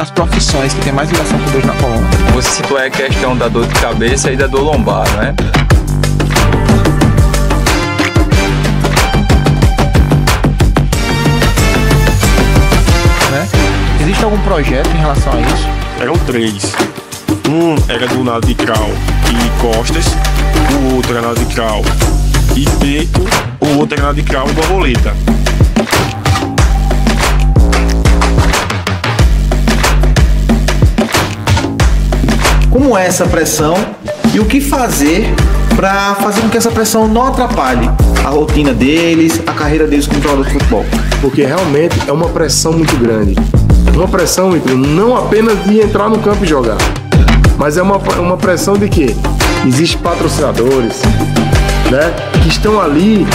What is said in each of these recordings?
as profissões que tem mais ligação com dor na coluna. Você citou a questão da dor de cabeça e da dor lombar, né? Existe algum projeto em relação a isso? Eram 3. Um era do lado de crawl e costas, o outro era lado de crawl e peito, o outro era lado de crawl e borboleta. Como é essa pressão e o que fazer para fazer com que essa pressão não atrapalhe a rotina deles, a carreira deles como jogador de futebol? Porque realmente é uma pressão muito grande. Uma pressão não apenas de entrar no campo e jogar, mas é uma pressão de que existem patrocinadores, né, que estão ali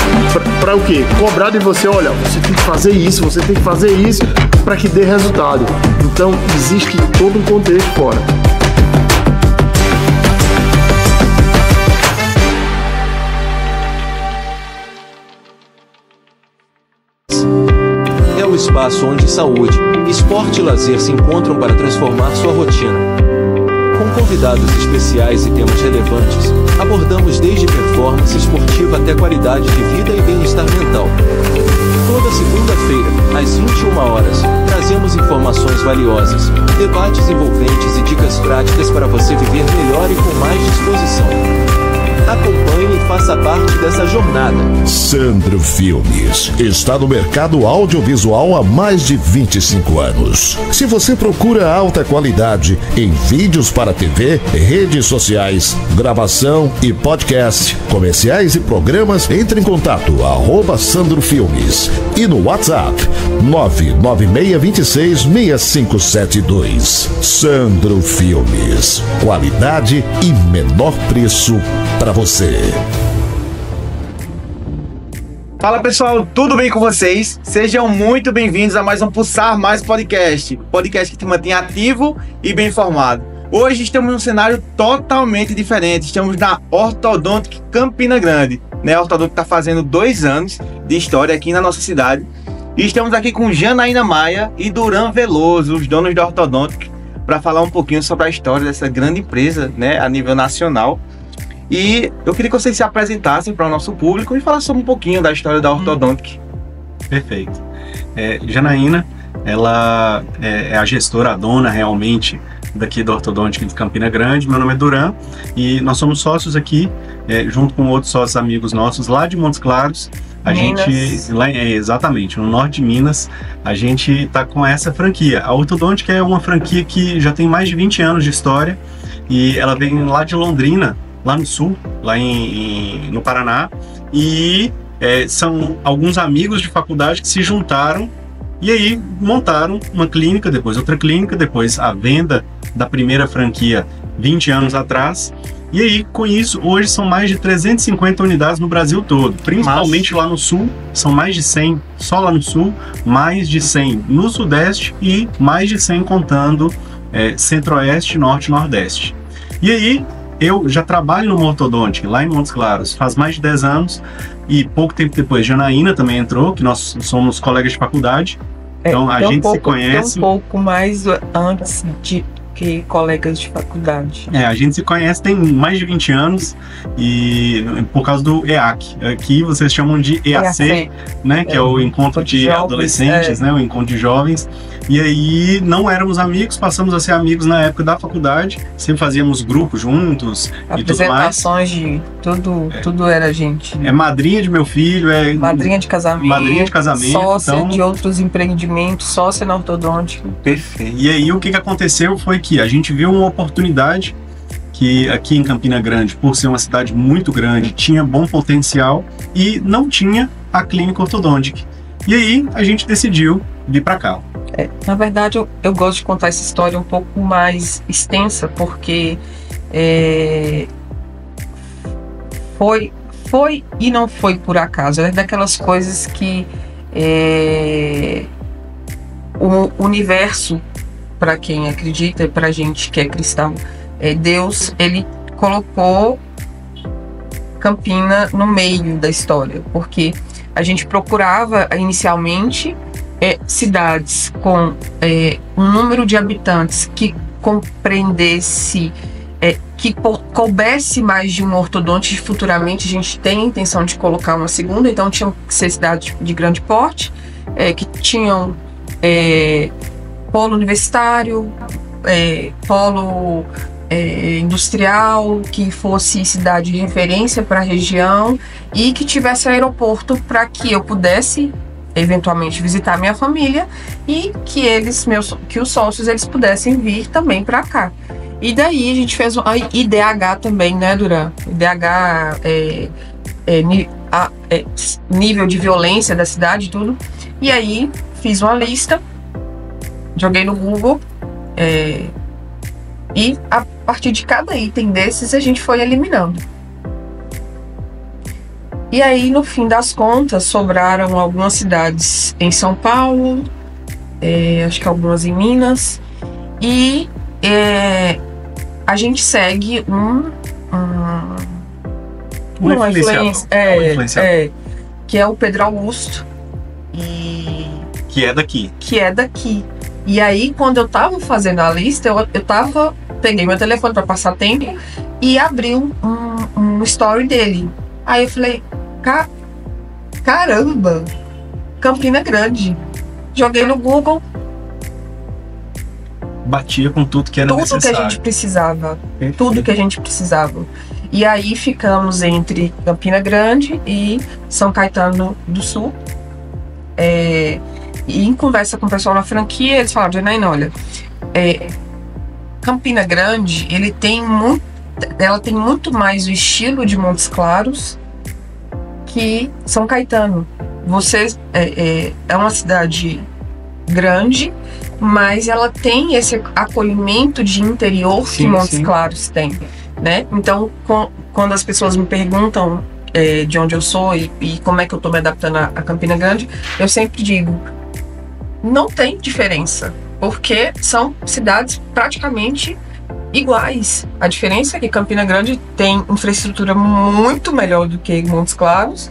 para o quê? Cobrar de você, olha, você tem que fazer isso, você tem que fazer isso para que dê resultado. Então existe todo um contexto fora. É o espaço onde saúde, esporte e lazer se encontram para transformar sua rotina. Com convidados especiais e temas relevantes, abordamos desde performance esportiva até qualidade de vida e bem-estar mental. Toda segunda-feira, às 21 horas, trazemos informações valiosas, debates envolventes e dicas práticas para você viver melhor e com mais disposição. Acompanhe e faça parte dessa jornada. Sandro Filmes está no mercado audiovisual há mais de 25 anos. Se você procura alta qualidade em vídeos para TV, redes sociais, gravação e podcast, comerciais e programas, entre em contato @Sandro Filmes e no WhatsApp 996266572. Sandro Filmes, qualidade e menor preço para você. Fala pessoal, tudo bem com vocês? Sejam muito bem-vindos a mais um Pulsar Mais Podcast, podcast que te mantém ativo e bem informado. Hoje estamos num cenário totalmente diferente, estamos na Orthodontic Campina Grande, né? A Orthodontic está fazendo 2 anos de história aqui na nossa cidade e estamos aqui com Janaína Maia e Duran Veloso, os donos da Orthodontic, para falar um pouquinho sobre a história dessa grande empresa, né, a nível nacional. E eu queria que vocês se apresentassem para o nosso público e falassem um pouquinho da história da Orthodontic. Perfeito. Janaína, ela é a gestora, a dona realmente daqui da Orthodontic de Campina Grande. Meu nome é Duran e nós somos sócios aqui, junto com outros sócios amigos nossos lá de Montes Claros. A gente, exatamente, no norte de Minas, a gente está com essa franquia. A Orthodontic é uma franquia que já tem mais de 20 anos de história e ela vem lá de Londrina, lá no sul, lá no Paraná, e são alguns amigos de faculdade que se juntaram e aí montaram uma clínica, depois outra clínica, depois a venda da primeira franquia 20 anos atrás, e aí com isso hoje são mais de 350 unidades no Brasil todo, principalmente lá no sul, são mais de 100 só lá no sul, mais de 100 no sudeste e mais de 100 contando centro-oeste, norte e nordeste. E aí eu já trabalho no Orthodontic, lá em Montes Claros, faz mais de 10 anos, e pouco tempo depois Janaína também entrou, que nós somos colegas de faculdade, então a gente se conhece. Um pouco mais antes que colegas de faculdade. A gente se conhece tem mais de 20 anos, e por causa do EAC, aqui vocês chamam de EAC, né, que é o encontro de adolescentes, né, o encontro de jovens. E aí não éramos amigos, passamos a ser amigos na época da faculdade, sempre fazíamos grupos juntos e tudo mais. Apresentações de tudo era gente. É madrinha de meu filho, madrinha de casamento, sócia então, de outros empreendimentos, sócia na Orthodontic. Perfeito. E aí o que aconteceu foi que a gente viu uma oportunidade que aqui em Campina Grande, por ser uma cidade muito grande, tinha bom potencial e não tinha a clínica Orthodontic. E aí a gente decidiu vir para cá. Na verdade, eu gosto de contar essa história um pouco mais extensa, porque foi e não foi por acaso. É daquelas coisas que o universo, para quem acredita, para a gente que é cristão, Deus, ele colocou Campina no meio da história, porque a gente procurava inicialmente cidades com um número de habitantes que compreendesse, que coubesse mais de um ortodonte. Futuramente a gente tem a intenção de colocar uma segunda, então tinham que ser cidades de grande porte, que tinham polo universitário, polo industrial, que fosse cidade de referência para a região e que tivesse aeroporto para que eu pudesse eventualmente visitar minha família e que que os sócios eles pudessem vir também para cá. E daí a gente fez a IDH também, né, Duran? IDH nível de violência da cidade e tudo. E aí fiz uma lista, joguei no Google e a partir de cada item desses a gente foi eliminando. E aí, no fim das contas, sobraram algumas cidades em São Paulo, acho que algumas em Minas, e a gente segue uma influência, que é o Pedro Augusto, que é daqui. E aí, quando eu tava fazendo a lista, peguei meu telefone para passar tempo e abri um story dele. Aí eu falei, caramba, Campina Grande. Joguei no Google. Batia com tudo que era necessário. Tudo que a gente precisava. Perfeito. Tudo que a gente precisava. E aí ficamos entre Campina Grande e São Caetano do Sul. E em conversa com o pessoal na franquia, eles falaram, Janaína, olha, Campina Grande, ela tem muito mais o estilo de Montes Claros que São Caetano. É uma cidade grande, mas ela tem esse acolhimento de interior que Montes Claros tem, né? Então, quando as pessoas me perguntam de onde eu sou e como é que eu tô me adaptando a Campina Grande, eu sempre digo, não tem diferença, porque são cidades praticamente iguais. A diferença é que Campina Grande tem infraestrutura muito melhor do que Montes Claros,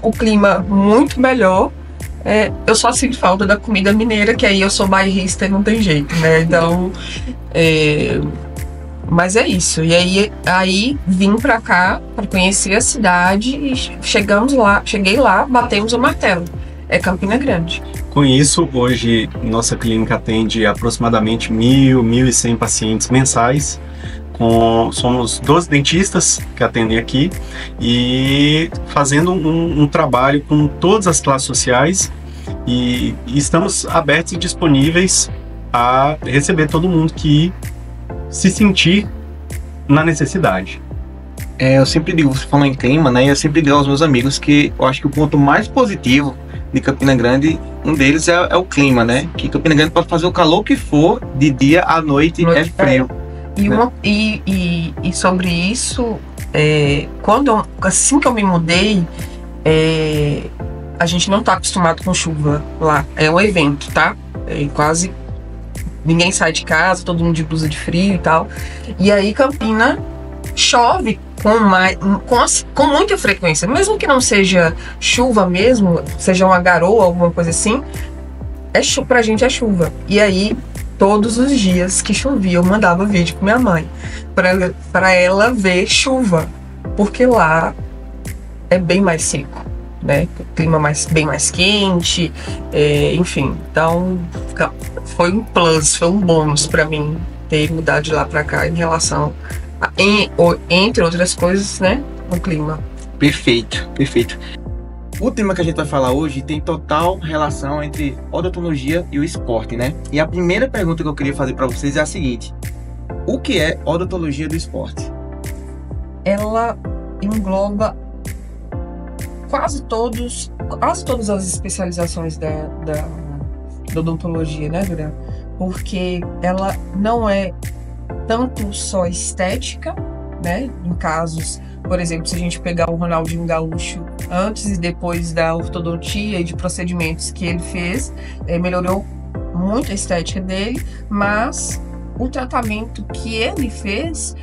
o clima muito melhor. Eu só sinto falta da comida mineira, que aí eu sou bairrista e não tem jeito, né? Então, mas é isso. E aí vim pra cá para conhecer a cidade e cheguei lá, batemos o martelo. É Campina Grande. Com isso, hoje nossa clínica atende aproximadamente 1.100 pacientes mensais. Somos 12 dentistas que atendem aqui e fazendo um trabalho com todas as classes sociais e estamos abertos e disponíveis a receber todo mundo que se sentir na necessidade. Eu sempre digo, você falou em clima, né? E eu sempre digo aos meus amigos que eu acho que o ponto mais positivo de Campina Grande, um deles é o clima, né? Que Campina Grande pode fazer o calor que for, de dia à noite é frio. E sobre isso, assim que eu me mudei, a gente não tá acostumado com chuva lá. É um evento, tá? Quase ninguém sai de casa, todo mundo de blusa de frio e tal. E aí Campina chove com muita frequência, mesmo que não seja chuva mesmo, seja uma garoa, alguma coisa assim, pra gente é chuva. E aí, todos os dias que chovia, eu mandava vídeo pra minha mãe, pra ela ver chuva, porque lá é bem mais seco, né? O clima bem mais quente, enfim. Então, foi um plus, foi um bônus pra mim ter mudado de lá pra cá em relação entre outras coisas, né, o clima. Perfeito. O tema que a gente vai falar hoje tem total relação entre odontologia e o esporte, né? E a primeira pergunta que eu queria fazer para vocês é a seguinte: o que é odontologia do esporte? Ela engloba quase todas as especializações da odontologia, né, Duran? Porque ela não é tanto só estética, né? Em casos, por exemplo, se a gente pegar o Ronaldinho Gaúcho antes e depois da ortodontia e de procedimentos que ele fez, melhorou muito a estética dele, mas o tratamento que ele fez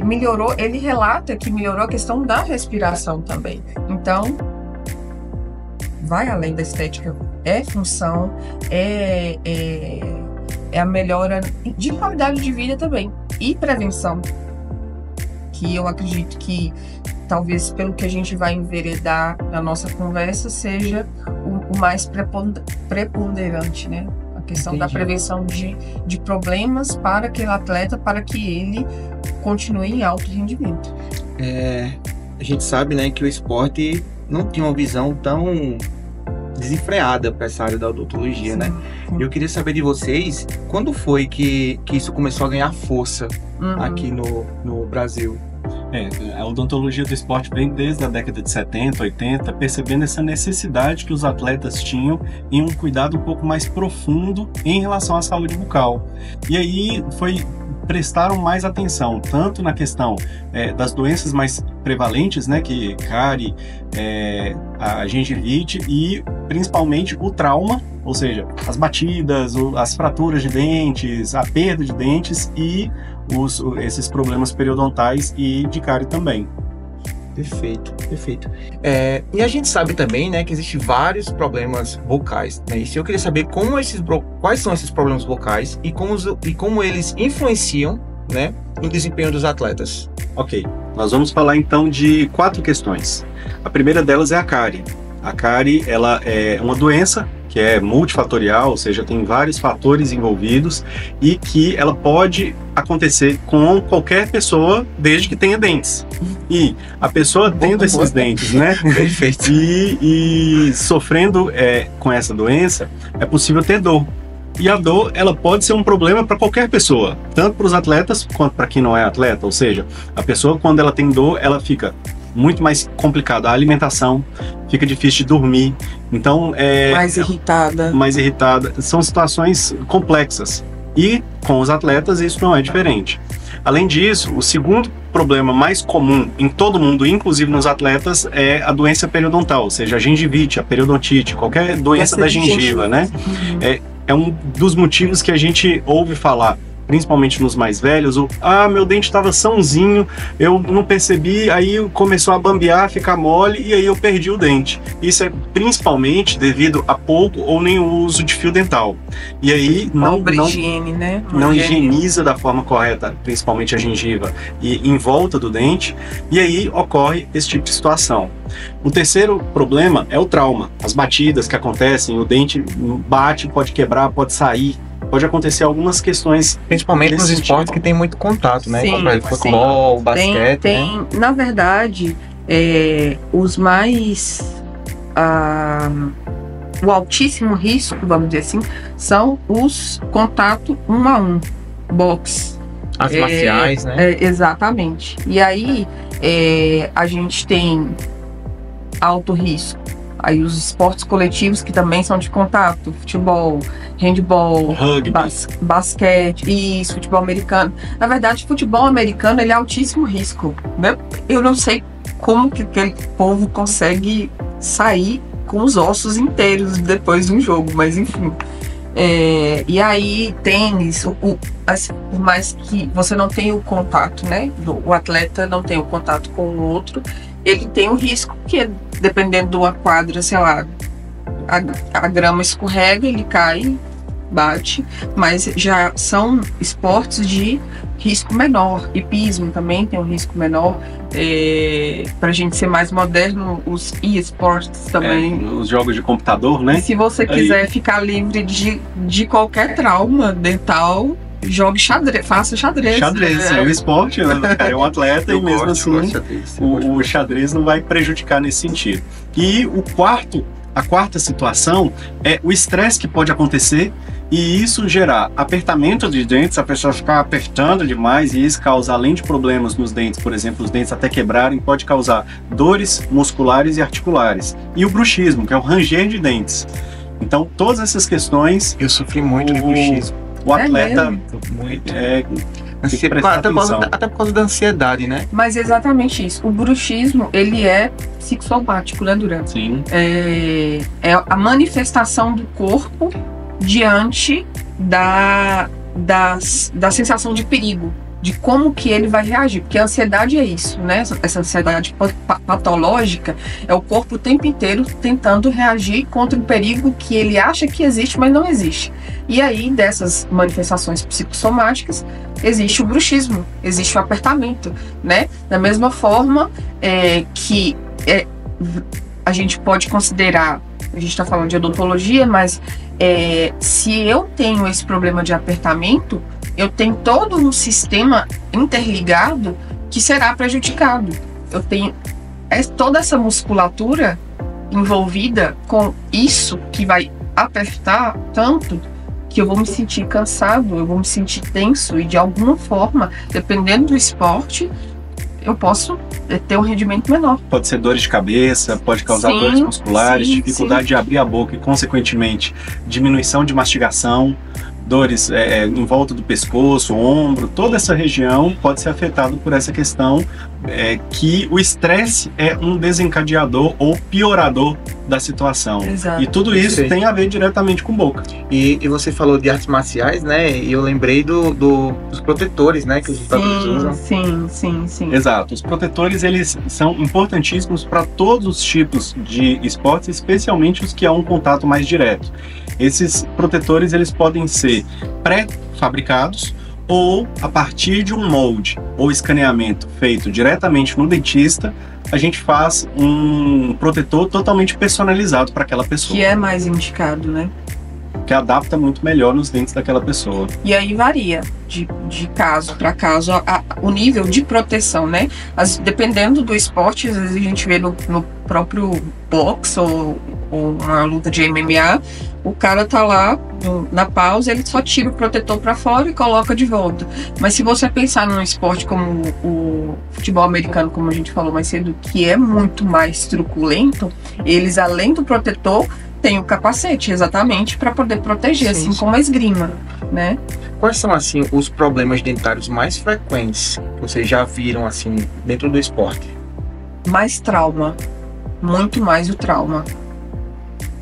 melhorou, ele relata que melhorou a questão da respiração também. Então, vai além da estética é função, é a melhora de qualidade de vida também. E prevenção, que eu acredito que talvez pelo que a gente vai enveredar na nossa conversa seja o mais preponderante, né? A questão da prevenção de problemas para aquele atleta, para que ele continue em alto rendimento. A gente sabe, né, que o esporte não tinha uma visão tão desenfreada para essa área da odontologia, né? Eu queria saber de vocês, quando foi que isso começou a ganhar força aqui no Brasil? A odontologia do esporte vem desde a década de 70, 80, percebendo essa necessidade que os atletas tinham em um cuidado um pouco mais profundo em relação à saúde bucal. E aí prestaram mais atenção, tanto na questão das doenças mais prevalentes, né, que cárie, a gengivite e principalmente o trauma, ou seja, as batidas, as fraturas de dentes, a perda de dentes e esses problemas periodontais e de cárie também. Perfeito. E a gente sabe também, né, que existem vários problemas vocais, né? E eu queria saber quais são esses problemas vocais e como eles influenciam, né, no desempenho dos atletas. Ok, nós vamos falar então de 4 questões. A primeira delas é a cárie. A cárie, ela é uma doença que é multifatorial, ou seja, tem vários fatores envolvidos e que ela pode acontecer com qualquer pessoa desde que tenha dentes. E a pessoa tendo esses dentes, né? Perfeito. E sofrendo com essa doença, é possível ter dor. E a dor, ela pode ser um problema para qualquer pessoa, tanto para os atletas quanto para quem não é atleta. Ou seja, a pessoa, quando ela tem dor, ela fica muito mais complicada. A alimentação fica difícil de dormir. Então, mais irritada. São situações complexas. E com os atletas isso não é diferente. Além disso, o segundo problema mais comum em todo mundo, inclusive nos atletas, é a doença periodontal, ou seja, a gengivite, a periodontite, qualquer doença da gengiva, né? É um dos motivos que a gente ouve falar, principalmente nos mais velhos, meu dente estava sãozinho, eu não percebi, aí começou a bambear, ficar mole, e aí eu perdi o dente. Isso é principalmente devido a pouco ou nem uso de fio dental. E aí não higieniza da forma correta, principalmente a gengiva e em volta do dente, e aí ocorre esse tipo de situação. O terceiro problema é o trauma, as batidas que acontecem, o dente bate, pode quebrar, pode sair. Pode acontecer algumas questões, principalmente nos esportes que tem muito contato, né? Como futebol, basquete. Tem, na verdade, os mais o altíssimo risco, vamos dizer assim, são os contato 1 a 1, boxe. As marciais, né? Exatamente. E aí a gente tem alto risco. Aí os esportes coletivos que também são de contato, futebol, handball, basquete, isso, futebol americano. Na verdade, futebol americano ele é altíssimo risco, né? Eu não sei como que aquele povo consegue sair com os ossos inteiros depois de um jogo, mas enfim. E aí tênis, por mais que você não tenha o contato, né? O atleta não tem o contato com o outro, ele tem o risco que, dependendo de uma quadra, sei lá, a grama escorrega, ele cai, bate, mas já são esportes de risco menor. Hipismo também tem um risco menor. Pra gente ser mais moderno, os e-sports também. Os jogos de computador, né? E se você quiser ficar livre de qualquer trauma dental, jogue xadrez, faça xadrez. Xadrez, é um esporte, né? O cara é um atleta e mesmo assim o xadrez não vai prejudicar nesse sentido. E a quarta situação é o estresse que pode acontecer e isso gerar apertamento de dentes, a pessoa ficar apertando demais e isso causa, além de problemas nos dentes, por exemplo, os dentes até quebrarem, pode causar dores musculares e articulares. E o bruxismo, que é o ranger de dentes. Então, todas essas questões... Eu sofri muito de bruxismo. O atleta até por causa da ansiedade, né? Mas exatamente isso. O bruxismo, ele é psicossomático, né, Duran? Sim. É a manifestação do corpo diante da sensação de perigo. de como que ele vai reagir, porque a ansiedade é isso, né? Essa ansiedade patológica é o corpo o tempo inteiro tentando reagir contra um perigo que ele acha que existe, mas não existe. E aí, dessas manifestações psicossomáticas, existe o bruxismo, existe o apertamento, né? Da mesma forma que a gente pode considerar, a gente está falando de odontologia, mas se eu tenho esse problema de apertamento, eu tenho todo um sistema interligado que será prejudicado. Eu tenho toda essa musculatura envolvida com isso que vai apertar tanto que eu vou me sentir cansado, eu vou me sentir tenso e de alguma forma, dependendo do esporte, eu posso ter um rendimento menor. Pode ser dores de cabeça, pode causar dores musculares, dificuldade de abrir a boca e, consequentemente, diminuição de mastigação, dores em volta do pescoço, ombro, toda essa região pode ser afetada por essa questão que o estresse é um desencadeador ou piorador da situação. Exato. E tudo isso tem a ver diretamente com boca. E você falou de artes marciais, né? E eu lembrei dos protetores, né? Que os lutadores usam. Sim. Exato. Os protetores, eles são importantíssimos para todos os tipos de esportes, especialmente os que há um contato mais direto. Esses protetores, eles podem ser pré-fabricados ou a partir de um molde ou escaneamento feito diretamente no dentista, a gente faz um protetor totalmente personalizado para aquela pessoa. Que é mais indicado, né? Que adapta muito melhor nos dentes daquela pessoa. E aí varia de caso para caso o nível de proteção, né? Dependendo do esporte, às vezes a gente vê no próprio boxe ou uma luta de MMA, o cara tá lá na pausa, ele só tira o protetor para fora e coloca de volta. Mas se você pensar num esporte como o futebol americano, como a gente falou mais cedo, que é muito mais truculento, eles, além do protetor, tem o capacete, exatamente, para poder proteger, assim como a esgrima, né? Quais são, assim, os problemas dentários mais frequentes que vocês já viram, assim, dentro do esporte? Mais trauma. Muito mais o trauma.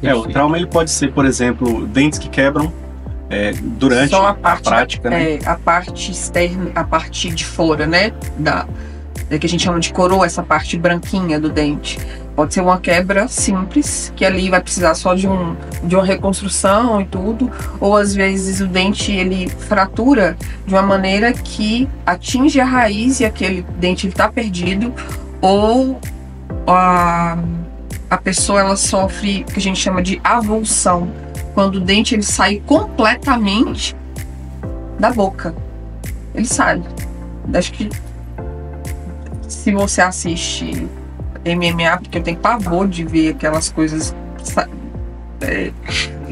O trauma, ele pode ser, por exemplo, dentes que quebram durante só a prática, né? A parte externa, a parte de fora, né? Que a gente chama de coroa, essa parte branquinha do dente. Pode ser uma quebra simples, que ali vai precisar só de uma reconstrução e tudo, ou às vezes o dente ele fratura de uma maneira que atinge a raiz e aquele dente está perdido, ou a pessoa ela sofre o que a gente chama de avulsão, quando o dente ele sai completamente da boca. Ele sai. Acho que se você assiste MMA, porque eu tenho pavor de ver aquelas coisas,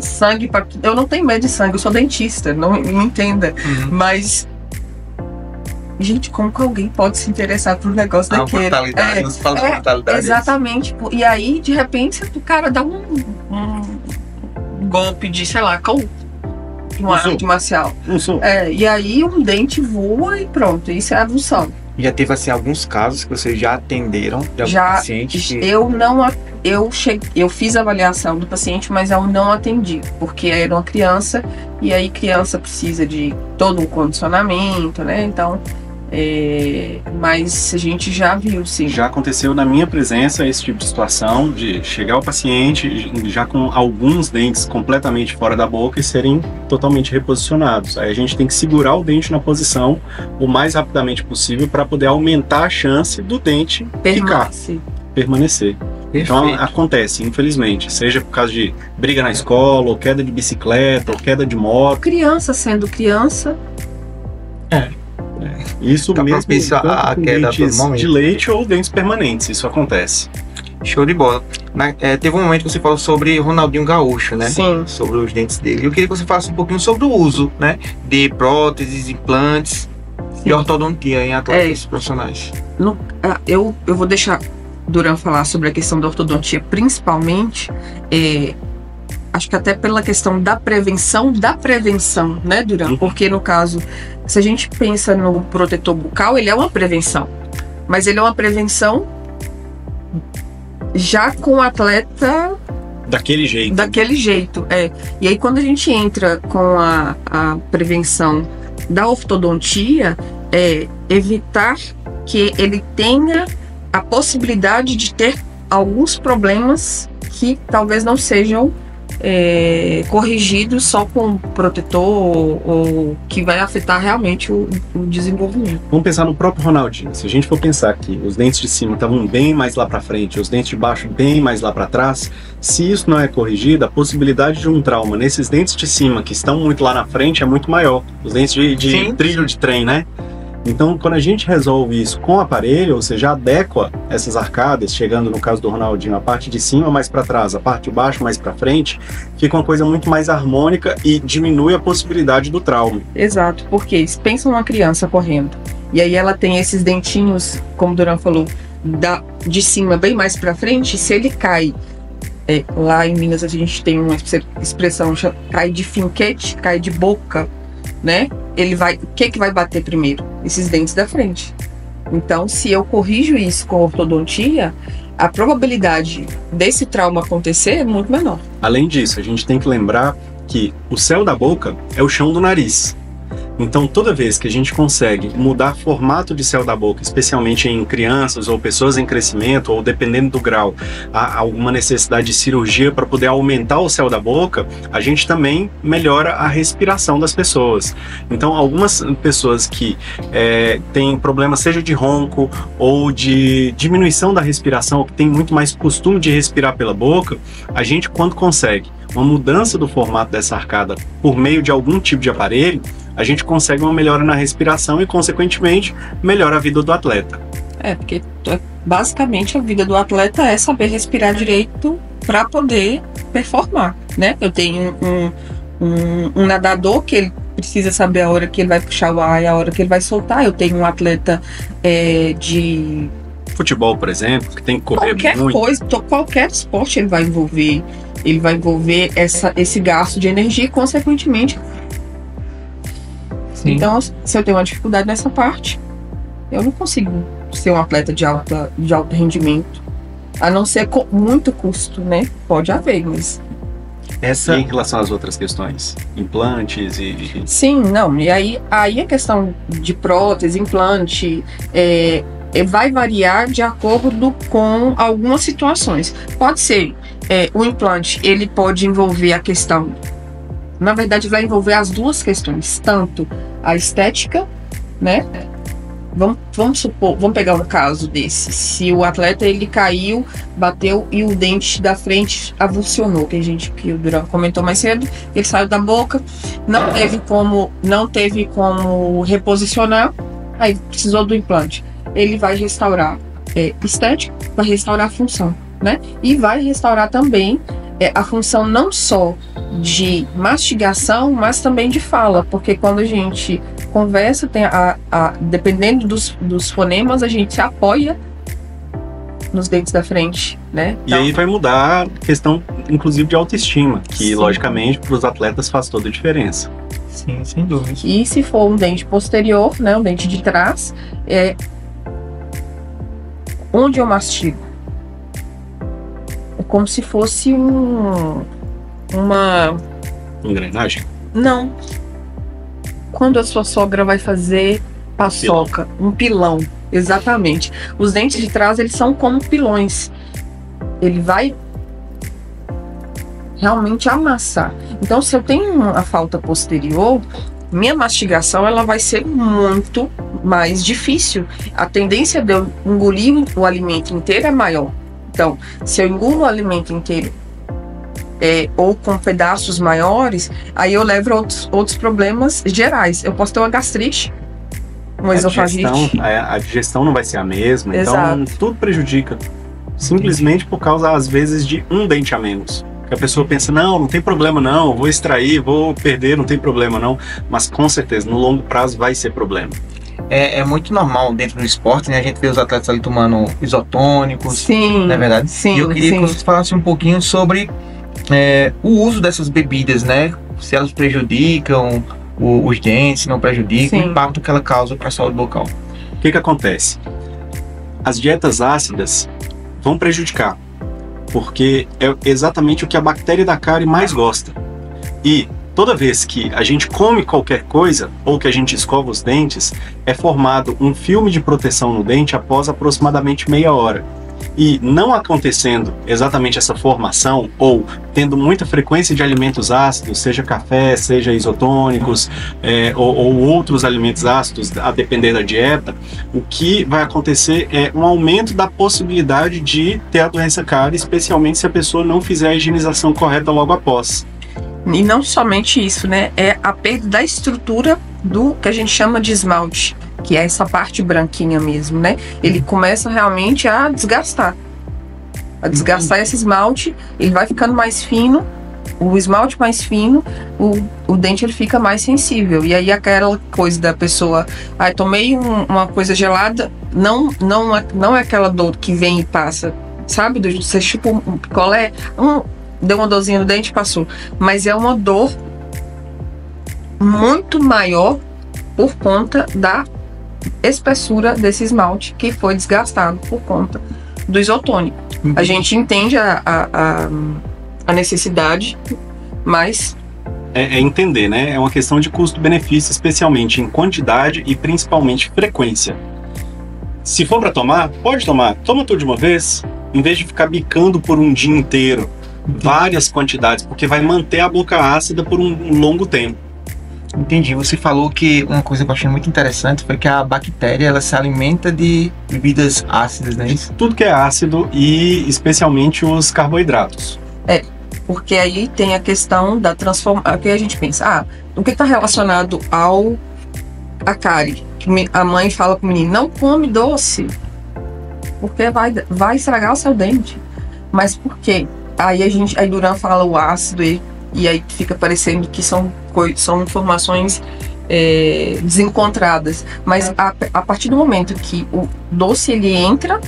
sangue, eu não tenho medo de sangue, eu sou dentista, não me entenda, mas gente, como que alguém pode se interessar por um negócio daquele? Mortalidade, não se fala de mortalidade. Exatamente, e aí de repente o cara dá um golpe de, sei lá, de uma arte marcial. E aí um dente voa e pronto, isso é avulsão. Já teve, assim, alguns casos que vocês já atenderam de algum paciente? Eu fiz a avaliação do paciente, mas eu não atendi, porque era uma criança, e aí criança precisa de todo um condicionamento, né? Então, mas a gente já viu, sim. Já aconteceu na minha presença esse tipo de situação, de chegar o paciente já com alguns dentes completamente fora da boca e serem totalmente reposicionados. Aí a gente tem que segurar o dente na posição o mais rapidamente possível para poder aumentar a chance do dente permanecer. Então acontece, infelizmente, seja por causa de briga na escola, ou queda de bicicleta, ou queda de moto. Criança sendo criança. Isso tá mesmo, a queda dentes de leite ou dentes permanentes, isso acontece. Show de bola. Teve um momento que você falou sobre Ronaldinho Gaúcho, né? Sim. Sobre os dentes dele. Eu queria que você falasse um pouquinho sobre o uso, né? De próteses, implantes e ortodontia em atletas profissionais. Eu vou deixar Duran falar sobre a questão da ortodontia, principalmente, acho que até pela questão da prevenção, né, Duran? Porque no caso, se a gente pensa no protetor bucal, ele é uma prevenção, mas ele é uma prevenção já com o atleta daquele jeito. E aí quando a gente entra com a prevenção da ortodontia, evitar que ele tenha a possibilidade de ter alguns problemas que talvez não sejam corrigidos só com protetor ou que vai afetar realmente o desenvolvimento. Vamos pensar no próprio Ronaldinho. Se a gente for pensar que os dentes de cima estavam bem mais lá para frente, os dentes de baixo bem mais lá para trás, se isso não é corrigido, a possibilidade de um trauma nesses dentes de cima que estão muito lá na frente é muito maior. Os dentes de trilho de trem, né? Então, quando a gente resolve isso com o aparelho, ou seja, adequa essas arcadas, chegando no caso do Ronaldinho, a parte de cima mais para trás, a parte de baixo mais para frente, fica uma coisa muito mais harmônica e diminui a possibilidade do trauma. Exato, porque pensa numa criança correndo, e aí ela tem esses dentinhos, como o Duran falou, de cima bem mais para frente, se ele cai, lá em Minas a gente tem uma expressão, cai de finquete, cai de boca, né? O que vai bater primeiro? Esses dentes da frente. Então, se eu corrijo isso com ortodontia, a probabilidade desse trauma acontecer é muito menor. Além disso, a gente tem que lembrar que o céu da boca é o chão do nariz. Então, toda vez que a gente consegue mudar formato de céu da boca, especialmente em crianças ou pessoas em crescimento, ou dependendo do grau, há alguma necessidade de cirurgia para poder aumentar o céu da boca, a gente também melhora a respiração das pessoas. Então, algumas pessoas que têm problema, seja de ronco ou de diminuição da respiração, que tem muito mais costume de respirar pela boca, a gente, quando consegue uma mudança do formato dessa arcada por meio de algum tipo de aparelho, a gente consegue uma melhora na respiração e, consequentemente, melhora a vida do atleta. Porque basicamente a vida do atleta é saber respirar direito para poder performar, né? Eu tenho um nadador que ele precisa saber a hora que ele vai puxar o ar e a hora que ele vai soltar. Eu tenho um atleta de futebol, por exemplo, que tem que correr qualquer esporte ele vai envolver esse gasto de energia e, consequentemente, então, se eu tenho uma dificuldade nessa parte, eu não consigo ser um atleta de alto rendimento, a não ser com muito custo, né? Pode haver, mas... E em relação às outras questões? Implantes e... Sim, não. E aí a questão de prótese, implante, vai variar de acordo com algumas situações. Pode ser, o implante, ele pode envolver a questão... Na verdade, vai envolver as duas questões, tanto a estética, né? Vamos supor, vamos pegar um caso desse. Se o atleta ele caiu, bateu e o dente da frente avulsionou, que o Duran comentou mais cedo, ele saiu da boca, não teve como reposicionar, aí precisou do implante. Ele vai restaurar estética, vai restaurar a função, né? E vai restaurar também a função não só de mastigação, mas também de fala, porque quando a gente conversa, tem dependendo dos fonemas, a gente se apoia nos dentes da frente, né? Então, e aí vai mudar a questão, inclusive, de autoestima, que logicamente para os atletas faz toda a diferença. Sim, sem dúvida. E se for um dente posterior, né, um dente de trás, onde eu mastigo? É como se fosse uma engrenagem? Não. Quando a sua sogra vai fazer paçoca, um pilão, exatamente. Os dentes de trás, eles são como pilões. Ele vai realmente amassar. Então, se eu tenho a falta posterior, minha mastigação ela vai ser muito mais difícil. A tendência de eu engolir o alimento inteiro é maior. Então, se eu engulo o alimento inteiro ou com pedaços maiores, aí eu levo a outros problemas gerais. Eu posso ter uma gastrite, uma esofagite. A digestão não vai ser a mesma, Exato. Então tudo prejudica. Simplesmente por causa, às vezes, de um dente a menos. Que a pessoa pensa, não tem problema não, vou extrair, vou perder, não tem problema não. Mas com certeza, no longo prazo vai ser problema. É muito normal dentro do esporte, né? A gente vê os atletas ali tomando isotônicos. Sim, não é verdade? Sim, e eu queria que você falasse um pouquinho sobre o uso dessas bebidas, né? Se elas prejudicam os dentes, se não prejudicam, o impacto que ela causa para a saúde bucal. O que acontece? As dietas ácidas vão prejudicar, porque é exatamente o que a bactéria da cárie mais gosta. E toda vez que a gente come qualquer coisa ou que a gente escova os dentes, é formado um filme de proteção no dente após aproximadamente meia hora. E não acontecendo exatamente essa formação, ou tendo muita frequência de alimentos ácidos, seja café, seja isotônicos, ou outros alimentos ácidos, a depender da dieta, o que vai acontecer é um aumento da possibilidade de ter a doença cárie, especialmente se a pessoa não fizer a higienização correta logo após. E não somente isso, né? É a perda da estrutura do que a gente chama de esmalte, que é essa parte branquinha mesmo, né? Ele começa realmente a desgastar. Esse esmalte, ele vai ficando mais fino, o esmalte mais fino, o dente ele fica mais sensível. E aí aquela coisa da pessoa, tomei uma coisa gelada, não é aquela dor que vem e passa, sabe? Você chupa um picolé, deu uma dorzinha no dente e passou. Mas é uma dor muito maior por conta da espessura desse esmalte que foi desgastado por conta do isotônico. A gente entende a necessidade, mas... É entender, né? É uma questão de custo-benefício, especialmente em quantidade e principalmente frequência. Se for para tomar, pode tomar. Toma tudo de uma vez, em vez de ficar bicando por um dia inteiro, várias quantidades, porque vai manter a boca ácida por um longo tempo. Entendi. Você falou que uma coisa que eu achei muito interessante foi que a bactéria ela se alimenta de bebidas ácidas, não é isso? Tudo que é ácido e especialmente os carboidratos. Porque aí tem a questão da transformação. Que a gente pensa, o que está relacionado à cárie? Que a mãe fala para o menino, não come doce, porque vai estragar o seu dente. Mas por quê? Aí Duran fala o ácido e aí fica parecendo que são informações desencontradas. Mas a partir do momento que o doce ele entra,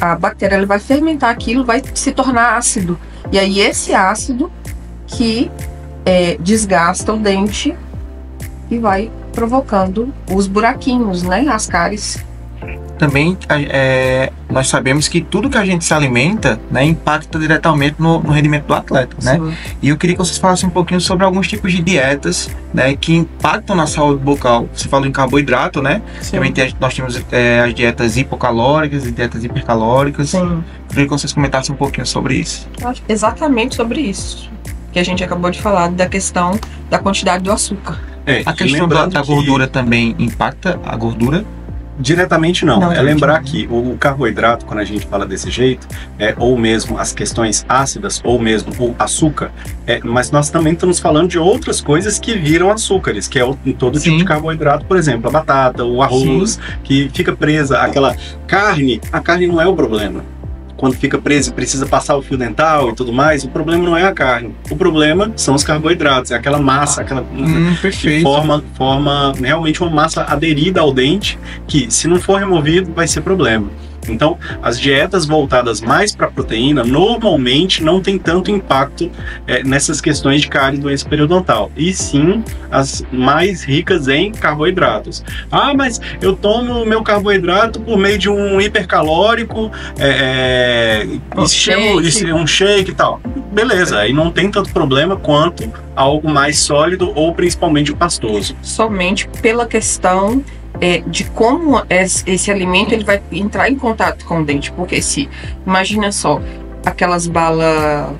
a bactéria ela vai fermentar aquilo, vai se tornar ácido. E aí esse ácido que desgasta o dente e vai provocando os buraquinhos, né? As cáries. Também nós sabemos que tudo que a gente se alimenta, né, impacta diretamente no rendimento do atleta, né? Sim. E eu queria que vocês falassem um pouquinho sobre alguns tipos de dietas, né, que impactam na saúde bucal. Você falou em carboidrato, né? Sim. Também nós temos as dietas hipocalóricas e dietas hipercalóricas. Sim. Eu queria que vocês comentassem um pouquinho sobre isso. Exatamente sobre isso que a gente acabou de falar, da questão da quantidade do açúcar. A questão da gordura também impacta a gordura? Diretamente não. Lembrar que o carboidrato, quando a gente fala desse jeito, ou mesmo as questões ácidas, ou mesmo o açúcar, mas nós também estamos falando de outras coisas que viram açúcares, que é todo tipo de carboidrato, por exemplo, a batata, o arroz, que fica presa, aquela carne, a carne não é o problema. Quando fica preso e precisa passar o fio dental e tudo mais, o problema não é a carne. O problema são os carboidratos, é aquela massa, que forma realmente uma massa aderida ao dente, que se não for removido vai ser problema. Então, as dietas voltadas mais para proteína normalmente não tem tanto impacto nessas questões de cárie e doença periodontal, e sim as mais ricas em carboidratos. Mas eu tomo o meu carboidrato por meio de um hipercalórico, um shake e tal. Beleza, aí não tem tanto problema quanto algo mais sólido ou principalmente o pastoso. Somente pela questão de como esse alimento ele vai entrar em contato com o dente, porque imagina só, aquelas bala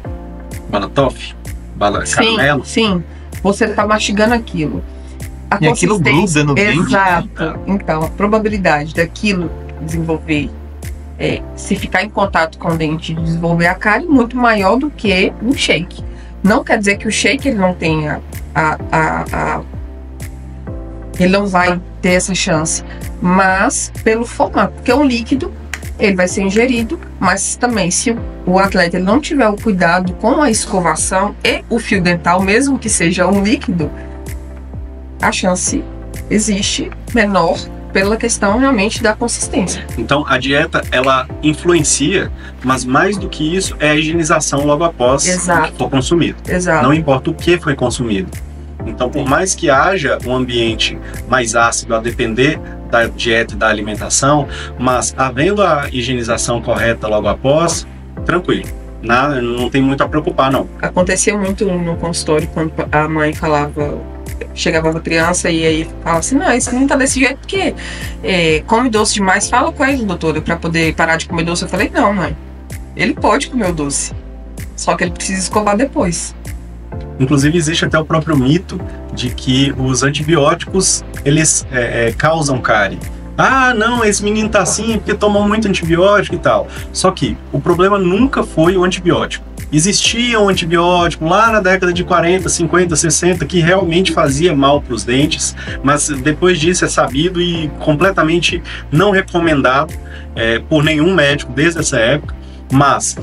toffee, bala caramelo. Sim, você tá mastigando aquilo. E aquilo gruda no dente. Exato. Então, a probabilidade daquilo desenvolver, se ficar em contato com o dente e desenvolver a cárie, é muito maior do que um shake. Não quer dizer que o shake ele não tenha ele não vai ter essa chance, mas pelo formato, porque é um líquido, ele vai ser ingerido, mas também se o atleta ele não tiver o cuidado com a escovação e o fio dental, mesmo que seja um líquido, a chance existe menor pela questão realmente da consistência. Então a dieta ela influencia, mas mais do que isso é a higienização logo após o que for consumido. Exato. Não importa o que foi consumido. Então, por mais que haja um ambiente mais ácido a depender da dieta e da alimentação, mas havendo a higienização correta logo após, tranquilo. nada, não tem muito a preocupar, não. Acontecia muito no consultório quando a mãe chegava a criança e aí falava assim, não, esse menino tá desse jeito porque come doce demais, fala com ele, doutora, pra poder parar de comer doce. Eu falei, não, mãe, ele pode comer o doce, só que ele precisa escovar depois. Inclusive existe até o próprio mito de que os antibióticos, eles causam cárie. Ah, não, esse menino tá assim porque tomou muito antibiótico e tal. Só que o problema nunca foi o antibiótico. Existia um antibiótico lá na década de 40, 50, 60 que realmente fazia mal para os dentes, mas depois disso é sabido e completamente não recomendado por nenhum médico desde essa época. Mas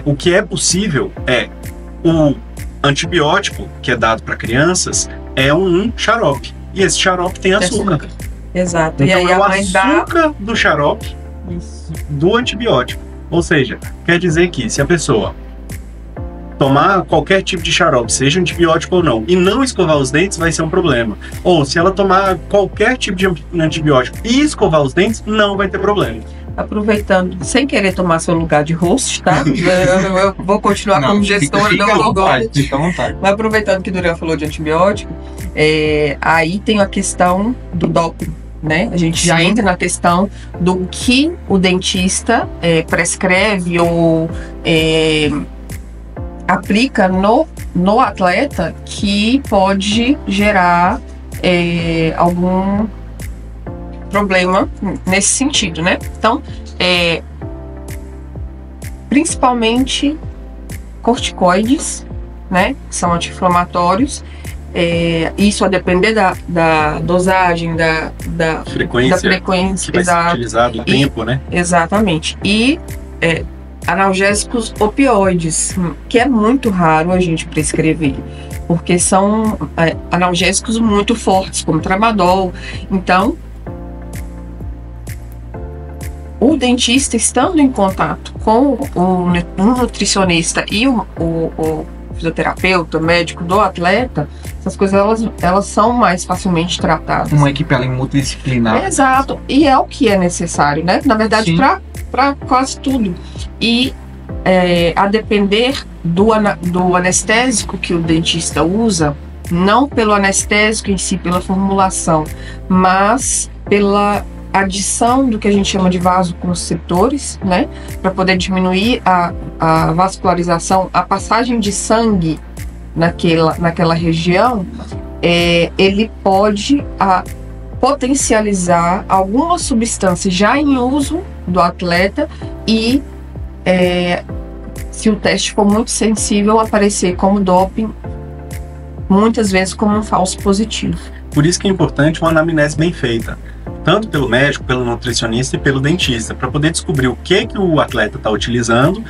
o que é possível o antibiótico que é dado para crianças é um xarope. E esse xarope tem açúcar. Exato. Então e aí é o açúcar do xarope do antibiótico. Ou seja, quer dizer que se a pessoa tomar qualquer tipo de xarope, seja antibiótico ou não, e não escovar os dentes, vai ser um problema. Ou se ela tomar qualquer tipo de antibiótico e escovar os dentes, não vai ter problema. Aproveitando, sem querer tomar seu lugar de host, tá? Eu vou continuar como gestora da odontologia. Fica à vontade. Mas aproveitando que o Duran falou de antibiótico, aí tem a questão do doping, né? A gente já entra na questão do que o dentista prescreve ou aplica no atleta que pode gerar algum problema nesse sentido, né? Então, principalmente corticoides, né? Que são anti-inflamatórios. Isso a depender da dosagem, da frequência que vai ser utilizado, o tempo, né? Exatamente. E analgésicos opioides, que é muito raro a gente prescrever, porque são analgésicos muito fortes, como tramadol. Então, o dentista, estando em contato com o nutricionista e o fisioterapeuta, médico do atleta, essas coisas elas são mais facilmente tratadas. Uma equipe ali multidisciplinar. Exato, e é o que é necessário, né? Na verdade, para quase tudo. E a depender do anestésico que o dentista usa, não pelo anestésico em si, pela formulação, mas pela adição do que a gente chama de vasoconstrutores, né, para poder diminuir a vascularização, a passagem de sangue naquela região, ele pode potencializar alguma substância já em uso do atleta e, se o teste for muito sensível, aparecer como doping, muitas vezes como um falso positivo. Por isso que é importante uma anamnese bem feita, tanto pelo médico, pelo nutricionista e pelo dentista, para poder descobrir o que o atleta está utilizando,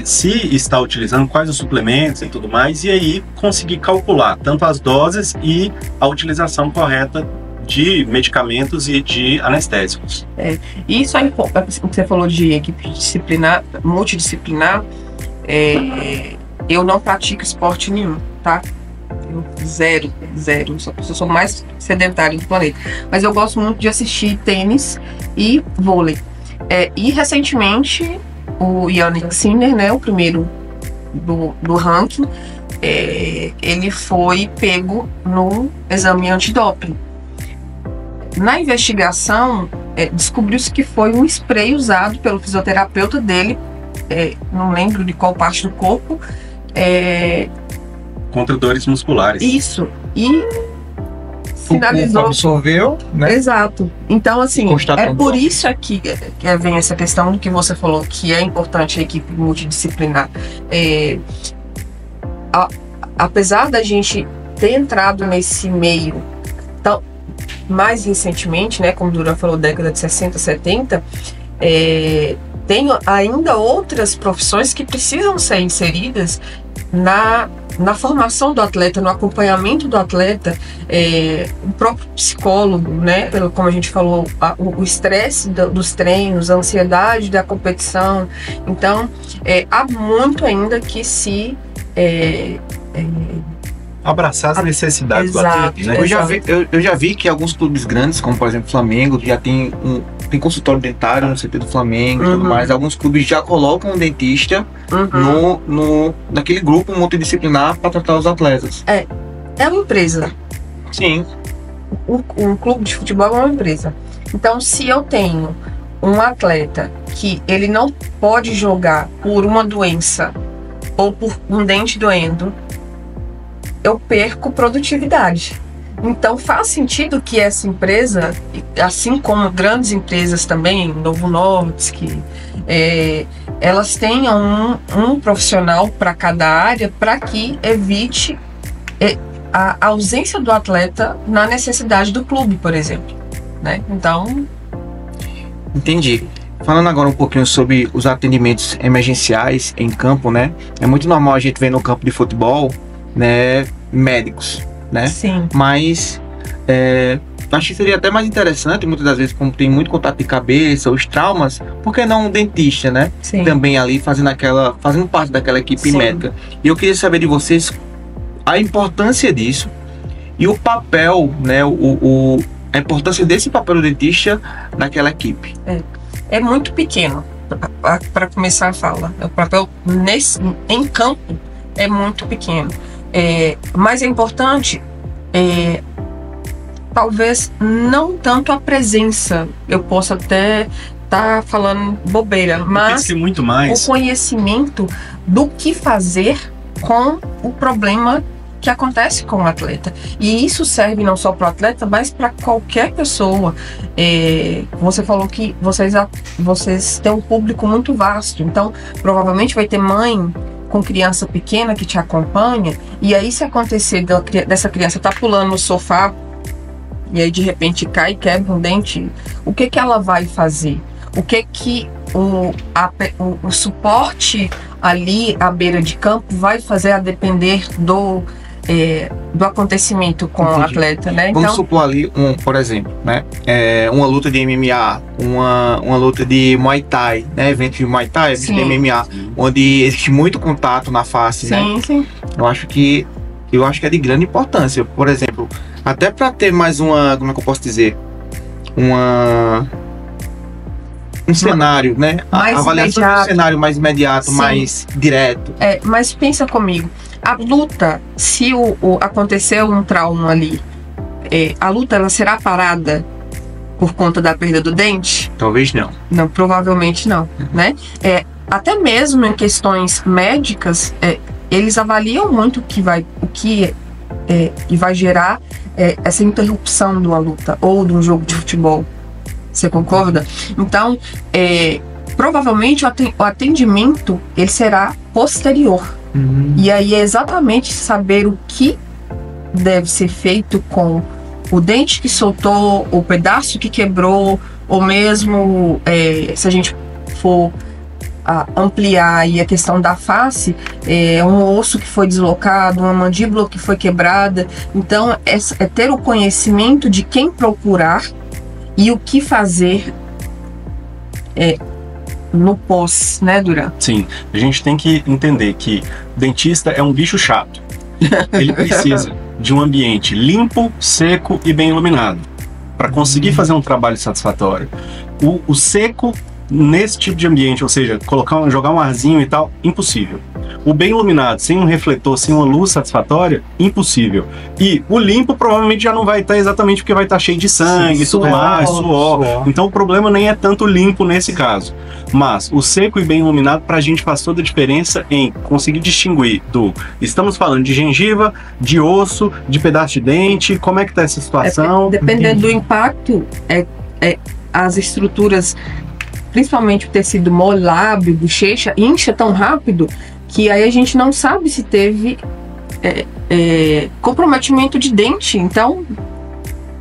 se está utilizando, quais os suplementos e tudo mais, e aí conseguir calcular tanto as doses e a utilização correta de medicamentos e de anestésicos. Isso é importante. Você falou de equipe disciplinar, multidisciplinar. Eu não pratico esporte nenhum, tá? Zero. Eu sou mais sedentário do planeta. Mas eu gosto muito de assistir tênis e vôlei. E recentemente, o Jannik Sinner, né, o primeiro do ranking, ele foi pego no exame antidoping. Na investigação, descobriu-se que foi um spray usado pelo fisioterapeuta dele, não lembro de qual parte do corpo, contra dores musculares. Isso. E sinalizou. Absorveu, né? Exato. Então, assim, Constatando. por isso aqui que vem essa questão do que você falou, que é importante a equipe multidisciplinar. Apesar da gente ter entrado nesse meio mais recentemente, né, como o Duran falou, década de 60, 70, tem ainda outras profissões que precisam ser inseridas na formação do atleta, no acompanhamento do atleta, o próprio psicólogo, né? Como a gente falou, o estresse dos treinos, a ansiedade da competição. Então, há muito ainda que se abraçar as necessidades do Exato. atleta, né? Eu já vi que alguns clubes grandes, como por exemplo o Flamengo, já tem consultório dentário no CT do Flamengo e tudo mais. Alguns clubes já colocam um dentista naquele grupo multidisciplinar para tratar os atletas. É uma empresa. Sim. Um clube de futebol é uma empresa. Então, se eu tenho um atleta que ele não pode jogar por uma doença ou por um dente doendo, eu perco produtividade. Então faz sentido que essa empresa, assim como grandes empresas também, Novo Nordisk, elas tenham um profissional para cada área, para que evite a ausência do atleta na necessidade do clube, por exemplo, né? Então... Entendi. Falando agora um pouquinho sobre os atendimentos emergenciais em campo, né? É muito normal a gente ver no campo de futebol, né, médicos, né? Sim. Mas acho que seria até mais interessante, muitas das vezes, como tem muito contato de cabeça, os traumas, por que não um dentista, né? Sim. Também ali fazendo parte daquela equipe Sim. médica. E eu queria saber de vocês a importância disso e o papel, né? A importância desse papel do dentista naquela equipe. É muito pequeno, para começar a fala. O papel em campo é muito pequeno. Mas é importante, talvez não tanto a presença. Eu posso até estar falando bobeira, mas muito mais. o conhecimento do que fazer com o problema que acontece com o atleta. E isso serve não só para o atleta, mas para qualquer pessoa. Você falou que vocês têm um público muito vasto, então provavelmente vai ter mãe com criança pequena que te acompanha, e aí se acontecer dessa criança tá pulando no sofá e aí de repente cai e quebra um dente, o que ela vai fazer? O que o suporte ali à beira de campo vai fazer a depender do acontecimento com o atleta, né? Vamos supor ali, por exemplo, né? Uma luta de MMA, uma luta de Muay Thai, né? Evento de Muay Thai, evento de MMA, onde existe muito contato na face, né? Sim. Eu acho que é de grande importância. Por exemplo, até para ter mais como é que eu posso dizer? Um cenário, né? A avaliação de um cenário mais imediato, mais direto. Mas pensa comigo, a luta, se acontecer um trauma ali, a luta ela será parada por conta da perda do dente? Talvez não. Não, provavelmente não, né? Até mesmo em questões médicas, eles avaliam muito o que vai gerar essa interrupção de uma luta ou de um jogo de futebol. Você concorda? Então, provavelmente o atendimento ele será posterior. E aí é exatamente saber o que deve ser feito com o dente que soltou, o pedaço que quebrou, ou mesmo se a gente for ampliar aí a questão da face, um osso que foi deslocado, uma mandíbula que foi quebrada. Então, é ter o conhecimento de quem procurar e o que fazer no pós, né, Duran? Sim, a gente tem que entender que dentista é um bicho chato. Ele precisa de um ambiente limpo, seco e bem iluminado para conseguir fazer um trabalho satisfatório. O seco nesse tipo de ambiente, ou seja, jogar um arzinho e tal, impossível. O bem iluminado, sem um refletor, sem uma luz satisfatória, impossível. E o limpo provavelmente já não vai estar exatamente porque vai estar cheio de sangue e tudo mais, suor. Então o problema nem é tanto limpo nesse caso. Mas o seco e bem iluminado pra gente faz toda a diferença em conseguir distinguir estamos falando de gengiva, de osso, de pedaço de dente, como é que tá essa situação. Dependendo do impacto, as estruturas, principalmente o tecido mole, lábio, bochecha, incha tão rápido que aí a gente não sabe se teve comprometimento de dente. Então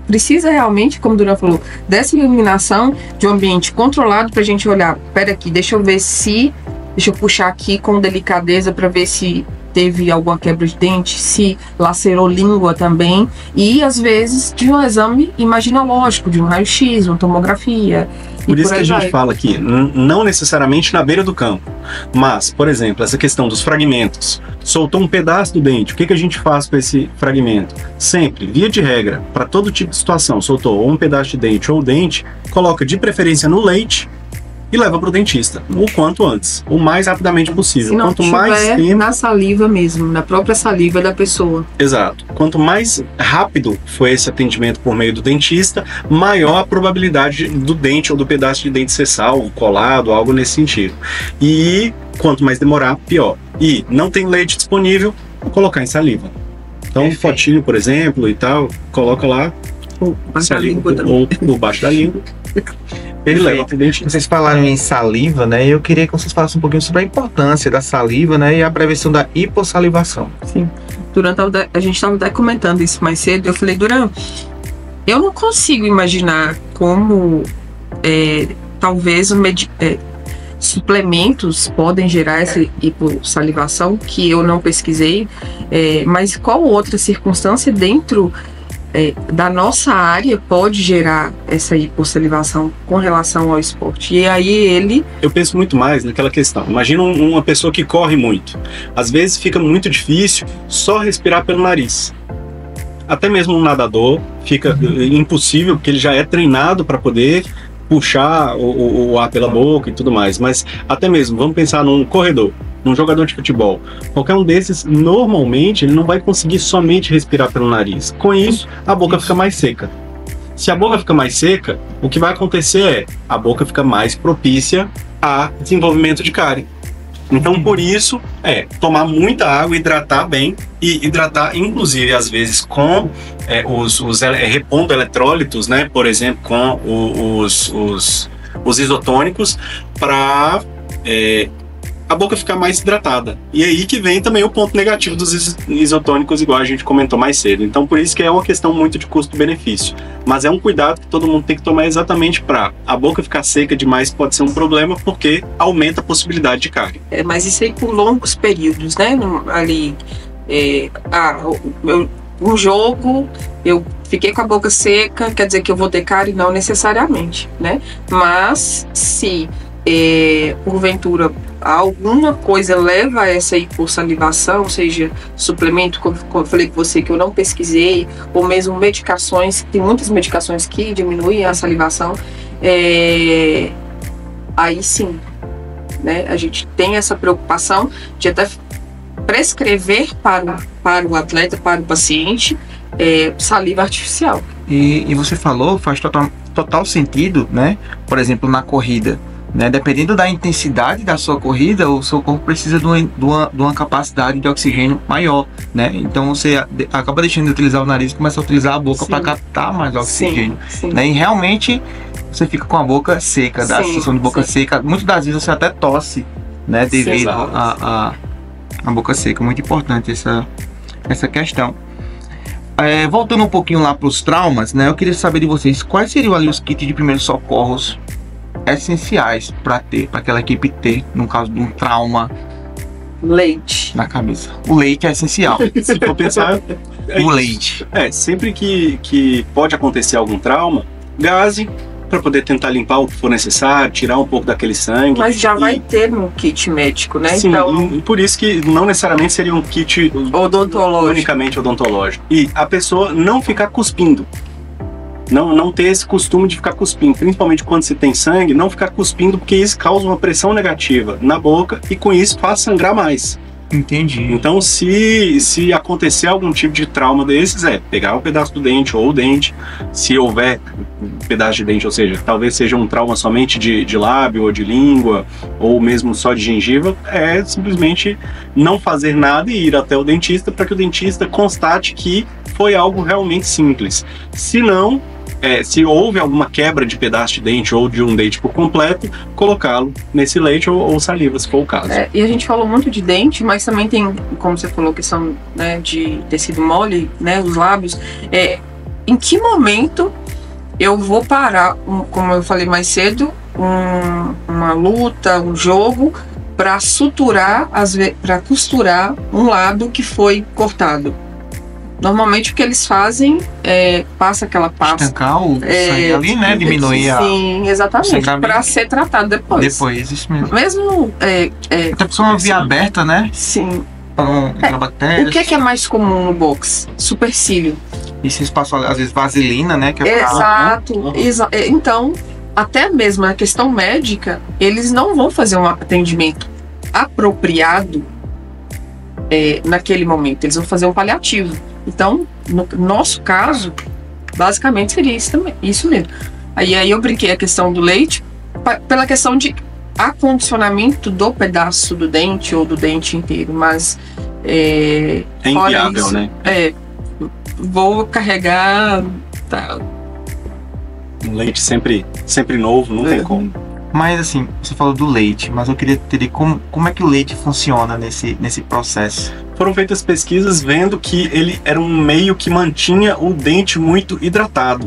precisa realmente, como o Duran falou, dessa iluminação de um ambiente controlado pra gente olhar, pera aqui, deixa eu puxar aqui com delicadeza para ver se teve alguma quebra de dente, se lacerou língua também, e às vezes de um exame imaginológico, de um raio-x, uma tomografia, Por isso que a gente fala aqui, não necessariamente na beira do campo, mas, por exemplo, essa questão dos fragmentos. Soltou um pedaço do dente, o que a gente faz com esse fragmento? Sempre, via de regra, para todo tipo de situação, soltou ou um pedaço de dente ou dente, coloca de preferência no leite e leva para o dentista, o quanto antes, o mais rapidamente possível. Se não Quanto mais tempo... na saliva mesmo, na própria saliva da pessoa. Exato. Quanto mais rápido for esse atendimento por meio do dentista, maior a probabilidade do dente ou do pedaço de dente ser salvo, colado, algo nesse sentido. E quanto mais demorar, pior. E não tem leite disponível, vou colocar em saliva. Então, um potinho, por exemplo, e tal, coloca lá, ou por baixo da língua. Ele leva pro dentista. Vocês falaram em saliva, né? Eu queria que vocês falassem um pouquinho sobre a importância da saliva, né? E a prevenção da hipossalivação. Sim. Durante a gente estava até comentando isso mais cedo. Eu falei, Duran, eu não consigo imaginar como talvez suplementos podem gerar essa hipossalivação, que eu não pesquisei, mas qual outra circunstância dentro da nossa área pode gerar essa hipossalivação com relação ao esporte? E aí eu penso muito mais naquela questão. Imagina uma pessoa que corre muito. Às vezes fica muito difícil só respirar pelo nariz. Até mesmo um nadador fica impossível, porque ele já é treinado para poder puxar o ar pela boca e tudo mais. Mas até mesmo, vamos pensar num corredor, num jogador de futebol. Qualquer um desses, normalmente, ele não vai conseguir somente respirar pelo nariz. Com isso, a boca fica mais seca. Se a boca fica mais seca, o que vai acontecer é a boca fica mais propícia a desenvolvimento de cárie. Então, por isso, tomar muita água, hidratar bem, e hidratar, inclusive, às vezes, com repondo eletrólitos, né? Por exemplo, com os isotônicos, para a boca ficar mais hidratada. E aí que vem também o ponto negativo dos isotônicos, igual a gente comentou mais cedo. Então, por isso que é uma questão muito de custo-benefício. Mas é um cuidado que todo mundo tem que tomar exatamente para a boca ficar seca demais pode ser um problema, porque aumenta a possibilidade de cárie. Mas isso aí por longos períodos, né? Um jogo, eu fiquei com a boca seca, quer dizer que eu vou ter cárie? Não necessariamente, né? Mas se porventura alguma coisa leva a essa hipossalivação, seja suplemento, como eu falei com você, que eu não pesquisei, ou mesmo medicações, tem muitas medicações que diminuem a salivação, aí sim, né, a gente tem essa preocupação de até prescrever para o atleta, para o paciente, saliva artificial. E você falou, faz total sentido, né? Por exemplo, na corrida, né? Dependendo da intensidade da sua corrida, o seu corpo precisa de uma capacidade de oxigênio maior, né? Então você acaba deixando de utilizar o nariz e começa a utilizar a boca para captar mais oxigênio, né? E realmente você fica com a boca seca, dá a sensação de boca seca. Muitas das vezes você até tosse, né? Devido a boca seca. Muito importante essa questão. Voltando um pouquinho lá para os traumas, né? Eu queria saber de vocês quais seriam ali os kits de primeiros socorros essenciais para aquela equipe ter, no caso de um trauma. Leite na cabeça. O leite é essencial. Se for pensar, o leite. Sempre que pode acontecer algum trauma, gaze para poder tentar limpar o que for necessário, tirar um pouco daquele sangue. Mas já vai ter no kit médico, né? Sim, então, por isso que não necessariamente seria um kit unicamente odontológico. E a pessoa não ficar cuspindo. Não ter esse costume de ficar cuspindo, principalmente quando se tem sangue, não ficar cuspindo, porque isso causa uma pressão negativa na boca e com isso faz sangrar mais. Entendi. Então, se acontecer algum tipo de trauma desses, pegar um pedaço do dente ou o dente, se houver um pedaço de dente, ou seja, talvez seja um trauma somente de lábio ou de língua, ou mesmo só de gengiva, simplesmente não fazer nada e ir até o dentista para que o dentista constate que foi algo realmente simples. Se não, se houve alguma quebra de pedaço de dente ou de um dente por completo, colocá-lo nesse leite ou saliva, se for o caso. E a gente falou muito de dente, mas também tem, como você falou, questão, né, de tecido mole, né, os lábios. Em que momento eu vou parar, como eu falei mais cedo, uma luta, um jogo, para suturar, para costurar um lado que foi cortado? Normalmente o que eles fazem é passa aquela pasta. Estancar o sangue ali, né? Diminuir a... Sim, exatamente. Para ser tratado depois. Depois, isso mesmo. Mesmo... Até porque é uma via aberta, né? Sim. Para não entrar bactérias. O que é mais comum no box? Supercílio. E vocês passam, às vezes, vaselina, né? Que é Exato. Então, até mesmo a questão médica, eles não vão fazer um atendimento apropriado naquele momento. Eles vão fazer um paliativo. Então, no nosso caso, basicamente seria isso mesmo. Aí eu brinquei a questão do leite pela questão de acondicionamento do pedaço do dente ou do dente inteiro, mas é inviável, isso, né? Vou carregar um leite sempre novo, não tem como. Mas assim, você falou do leite, mas eu queria entender como é que o leite funciona nesse processo. Foram feitas pesquisas vendo que ele era um meio que mantinha o dente muito hidratado.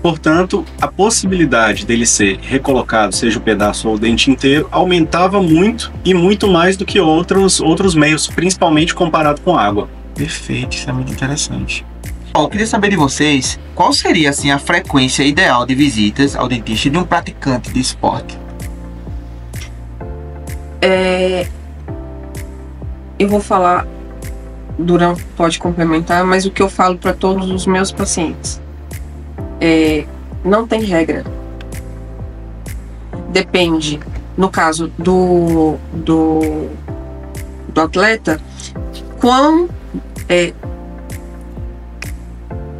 Portanto, a possibilidade dele ser recolocado, seja o pedaço ou o dente inteiro, aumentava muito e muito mais do que outros meios, principalmente comparado com água. Perfeito, isso é muito interessante. Eu queria saber de vocês, qual seria assim, a frequência ideal de visitas ao dentista de um praticante de esporte? Eu vou falar, Durão pode complementar, mas o que eu falo para todos os meus pacientes não tem regra. Depende, no caso do atleta, quão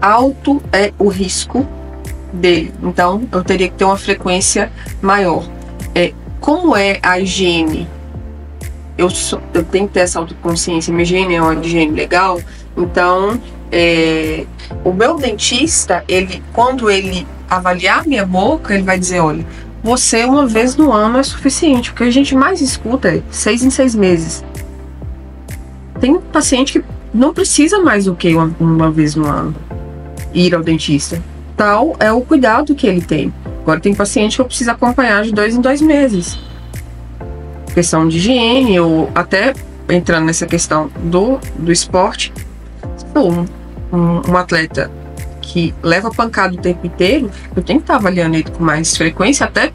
alto é o risco dele. Então, eu teria que ter uma frequência maior. Como é a higiene? Eu tenho que ter essa autoconsciência. Minha higiene é uma higiene legal. Então, o meu dentista, quando ele avaliar minha boca, ele vai dizer, olha, você uma vez no ano é suficiente. O que a gente mais escuta é 6 em 6 meses. Tem paciente que não precisa mais do que uma vez no ano ir ao dentista. Tal é o cuidado que ele tem. Agora tem paciente que eu preciso acompanhar de 2 em 2 meses. Questão de higiene, ou até entrando nessa questão do esporte. Um atleta que leva pancada o tempo inteiro, eu tenho que estar avaliando ele com mais frequência, até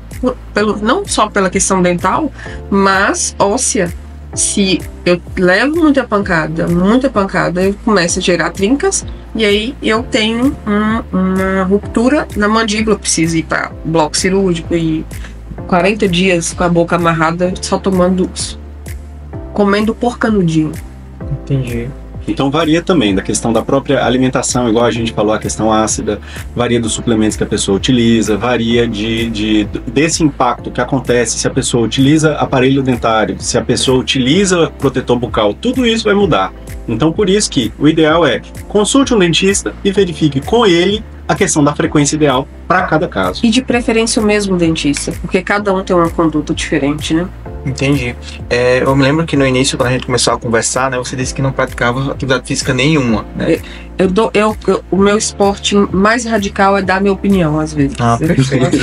não só pela questão dental, mas óssea. Se eu levo muita pancada, eu começo a gerar trincas e aí eu tenho uma ruptura na mandíbula, preciso ir para bloco cirúrgico e 40 dias com a boca amarrada, só comendo por canudinho. Entendi. Então varia também da questão da própria alimentação, igual a gente falou, a questão ácida, varia dos suplementos que a pessoa utiliza, varia desse impacto que acontece se a pessoa utiliza aparelho dentário, se a pessoa utiliza protetor bucal, tudo isso vai mudar. Então por isso que o ideal é consulte um dentista e verifique com ele a questão da frequência ideal para cada caso. E de preferência o mesmo dentista, porque cada um tem uma conduta diferente, né? Entendi. Eu me lembro que no início, quando a gente começou a conversar, né, você disse que não praticava atividade física nenhuma, né? O meu esporte mais radical é dar minha opinião, às vezes. Perfeito.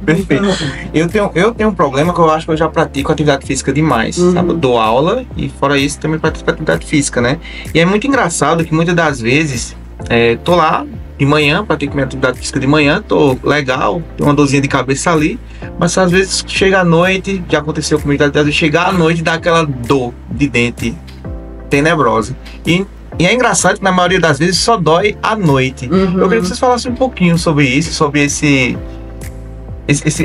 Perfeito. Eu tenho um problema que eu acho que eu já pratico atividade física demais, sabe? Eu dou aula e fora isso também pratico atividade física, né? E é muito engraçado que muitas das vezes tô lá de manhã, pratico minha atividade física de manhã, tô legal, tenho uma dorzinha de cabeça ali, mas às vezes chega à noite, já aconteceu comigo, às vezes chegar à noite e dá aquela dor de dente tenebrosa. E é engraçado que na maioria das vezes só dói à noite. Eu queria que vocês falassem um pouquinho sobre isso, sobre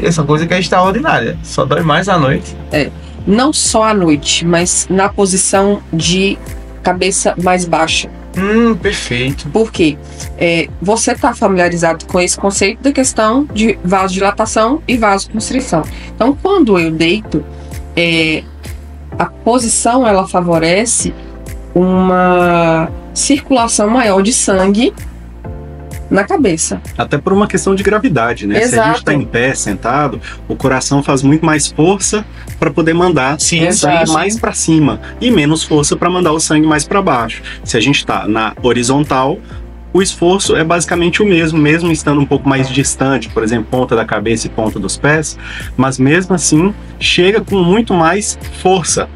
essa coisa que é extraordinária, só dói mais à noite. Não só à noite, mas na posição de cabeça mais baixa. Perfeito. Por quê? Você está familiarizado com esse conceito da questão de vasodilatação e vasoconstrição. Então, quando eu deito, a posição ela favorece uma circulação maior de sangue na cabeça. Até por uma questão de gravidade, né? Exato. Se a gente está em pé, sentado, o coração faz muito mais força para poder mandar o sangue mais para cima e menos força para mandar o sangue mais para baixo. Se a gente está na horizontal, o esforço é basicamente o mesmo estando um pouco mais distante, por exemplo, ponta da cabeça e ponta dos pés, mas mesmo assim chega com muito mais força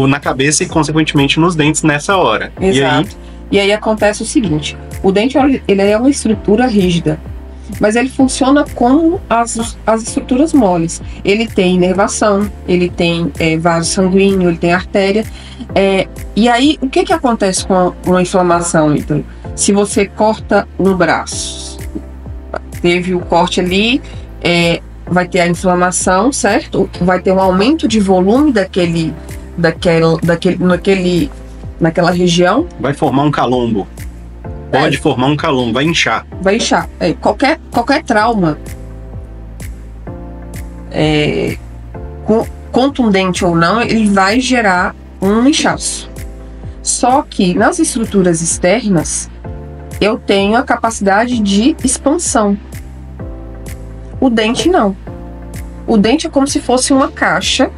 na cabeça e, consequentemente, nos dentes nessa hora. Exato. E aí acontece o seguinte: o dente ele é uma estrutura rígida, mas ele funciona como as estruturas moles. Ele tem inervação, ele tem vaso sanguíneo, ele tem artéria. E aí, o que acontece com uma inflamação, Ítalo? Se você corta um braço, teve o corte ali, vai ter a inflamação, certo? Vai ter um aumento de volume naquela região. Vai formar um calombo. Pode formar um calombo, vai inchar. Vai inchar. Qualquer trauma, contundente ou não, ele vai gerar um inchaço. Só que nas estruturas externas, eu tenho a capacidade de expansão. O dente não. O dente é como se fosse uma caixa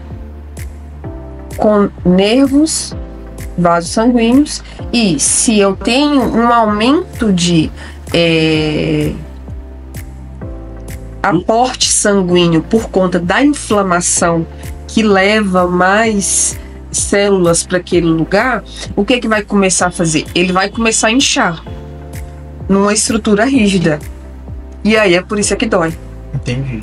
com nervos, vasos sanguíneos, e se eu tenho um aumento de aporte sanguíneo por conta da inflamação que leva mais células para aquele lugar, o que vai começar a fazer? Ele vai começar a inchar numa estrutura rígida. E aí é por isso que dói. Entendi.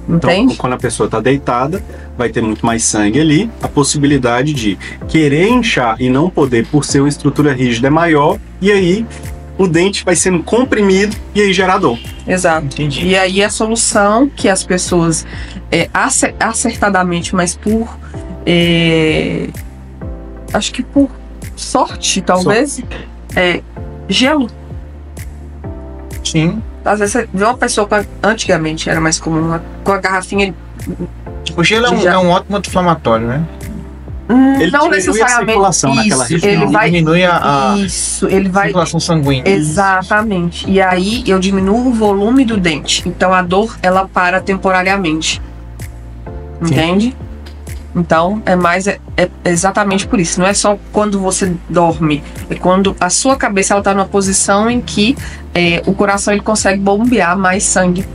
Entende? Então, quando a pessoa está deitada, vai ter muito mais sangue ali. A possibilidade de querer inchar e não poder, por ser uma estrutura rígida, é maior. E aí, o dente vai sendo comprimido e aí gera dor. Exato. Entendi. E aí a solução que as pessoas, acertadamente, mas acho que por sorte, talvez, gelo. Sim. Às vezes você vê uma pessoa antigamente era mais comum, com a garrafinha. O gelo é um ótimo anti-inflamatório, né? Ele não diminui necessariamente a circulação naquela região. Ele diminui a vai circulação sanguínea. Exatamente. E aí eu diminuo o volume do dente. Então a dor ela para temporariamente. Entende? Então é exatamente por isso. Não é só quando você dorme, é quando a sua cabeça está numa posição em que o coração ele consegue bombear mais sangue.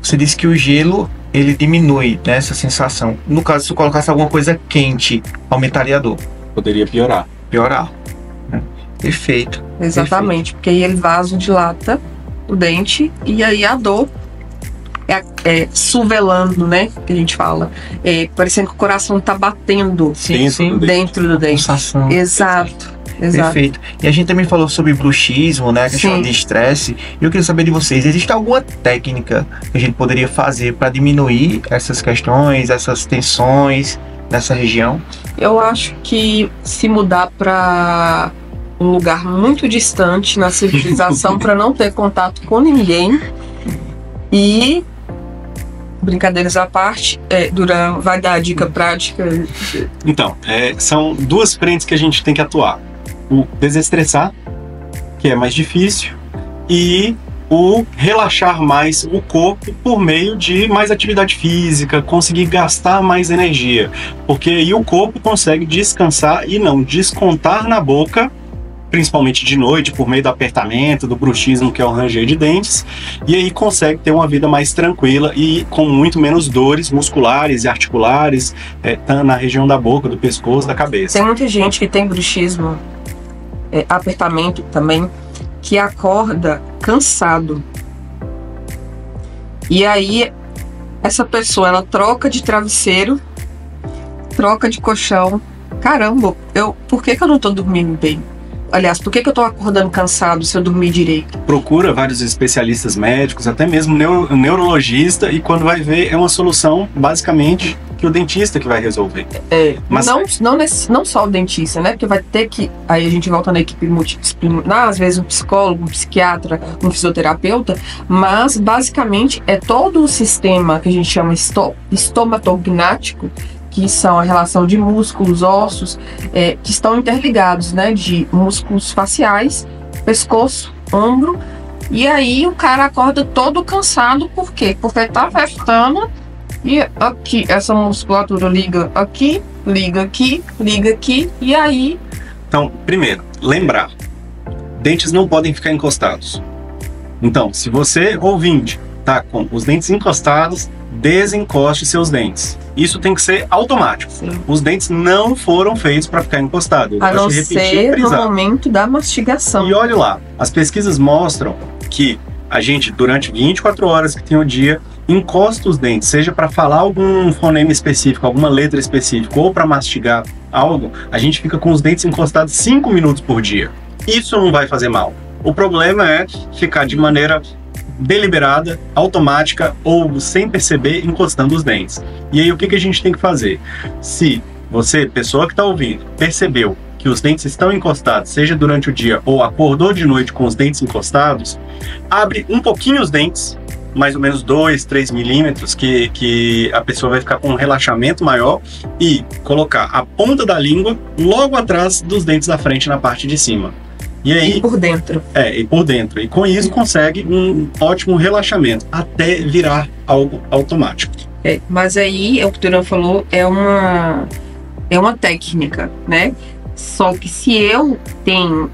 Você disse que o gelo ele diminui, né, essa sensação. No caso, se eu colocasse alguma coisa quente, aumentaria a dor. Poderia piorar. Né? Perfeito. Exatamente, porque aí ele vasodilata o dente e aí a dor suvelando, né? Que a gente fala. Parecendo que o coração está batendo dentro do dente. Pulsação. Exato. Perfeito. E a gente também falou sobre bruxismo, né? A questão de estresse. E eu queria saber de vocês, existe alguma técnica que a gente poderia fazer para diminuir essas questões, essas tensões nessa região? Eu acho que se mudar para um lugar muito distante na civilização para não ter contato com ninguém e brincadeiras à parte, Duran vai dar a dica prática. Então, são duas frentes que a gente tem que atuar. O desestressar, que é mais difícil, e o relaxar mais o corpo por meio de mais atividade física, conseguir gastar mais energia, porque aí o corpo consegue descansar e não descontar na boca, principalmente de noite, por meio do apertamento, do bruxismo, que é o ranger de dentes, e aí consegue ter uma vida mais tranquila e com muito menos dores musculares e articulares na região da boca, do pescoço, da cabeça. Tem muita gente que tem bruxismo, apertamento também, que acorda cansado. E aí essa pessoa, ela troca de travesseiro, troca de colchão. Caramba, por que eu não tô dormindo bem? Aliás, por que eu tô acordando cansado se eu dormir direito? Procura vários especialistas médicos, até mesmo neurologista, e quando vai ver é uma solução basicamente que o dentista que vai resolver. Mas não só o dentista, né? Porque vai ter que, aí a gente volta na equipe multidisciplinar, às vezes um psicólogo, um psiquiatra, um fisioterapeuta, mas basicamente é todo o sistema que a gente chama estomatognático, que são a relação de músculos, ossos, que estão interligados, né? De músculos faciais, pescoço, ombro, e aí o cara acorda todo cansado, por quê? Porque tá afetando, e aqui, essa musculatura liga aqui, e aí... Então, primeiro, lembrar, dentes não podem ficar encostados. Então, se você, ouvinte, tá com os dentes encostados, desencoste seus dentes. Isso tem que ser automático. Sim. Os dentes não foram feitos para ficar encostados. Eu A não gosto de repetir e ser no frisar. momento da mastigação. E olha lá, as pesquisas mostram que a gente, durante 24 horas que tem o dia, encosta os dentes, seja para falar algum fonema específico, alguma letra específica, ou para mastigar algo, a gente fica com os dentes encostados 5 minutos por dia. Isso não vai fazer mal. O problema é ficar de maneira deliberada, automática ou sem perceber, encostando os dentes. E aí o que a gente tem que fazer? Se você, pessoa que está ouvindo, percebeu que os dentes estão encostados, seja durante o dia ou acordou de noite com os dentes encostados, abre um pouquinho os dentes, mais ou menos 2, 3 milímetros, que a pessoa vai ficar com um relaxamento maior, e colocar a ponta da língua logo atrás dos dentes da frente na parte de cima. E aí, E por dentro. e por dentro. E com isso consegue um ótimo relaxamento, até virar algo automático. Mas aí, é o que o Duran falou, é uma técnica, né? Só que se eu tenho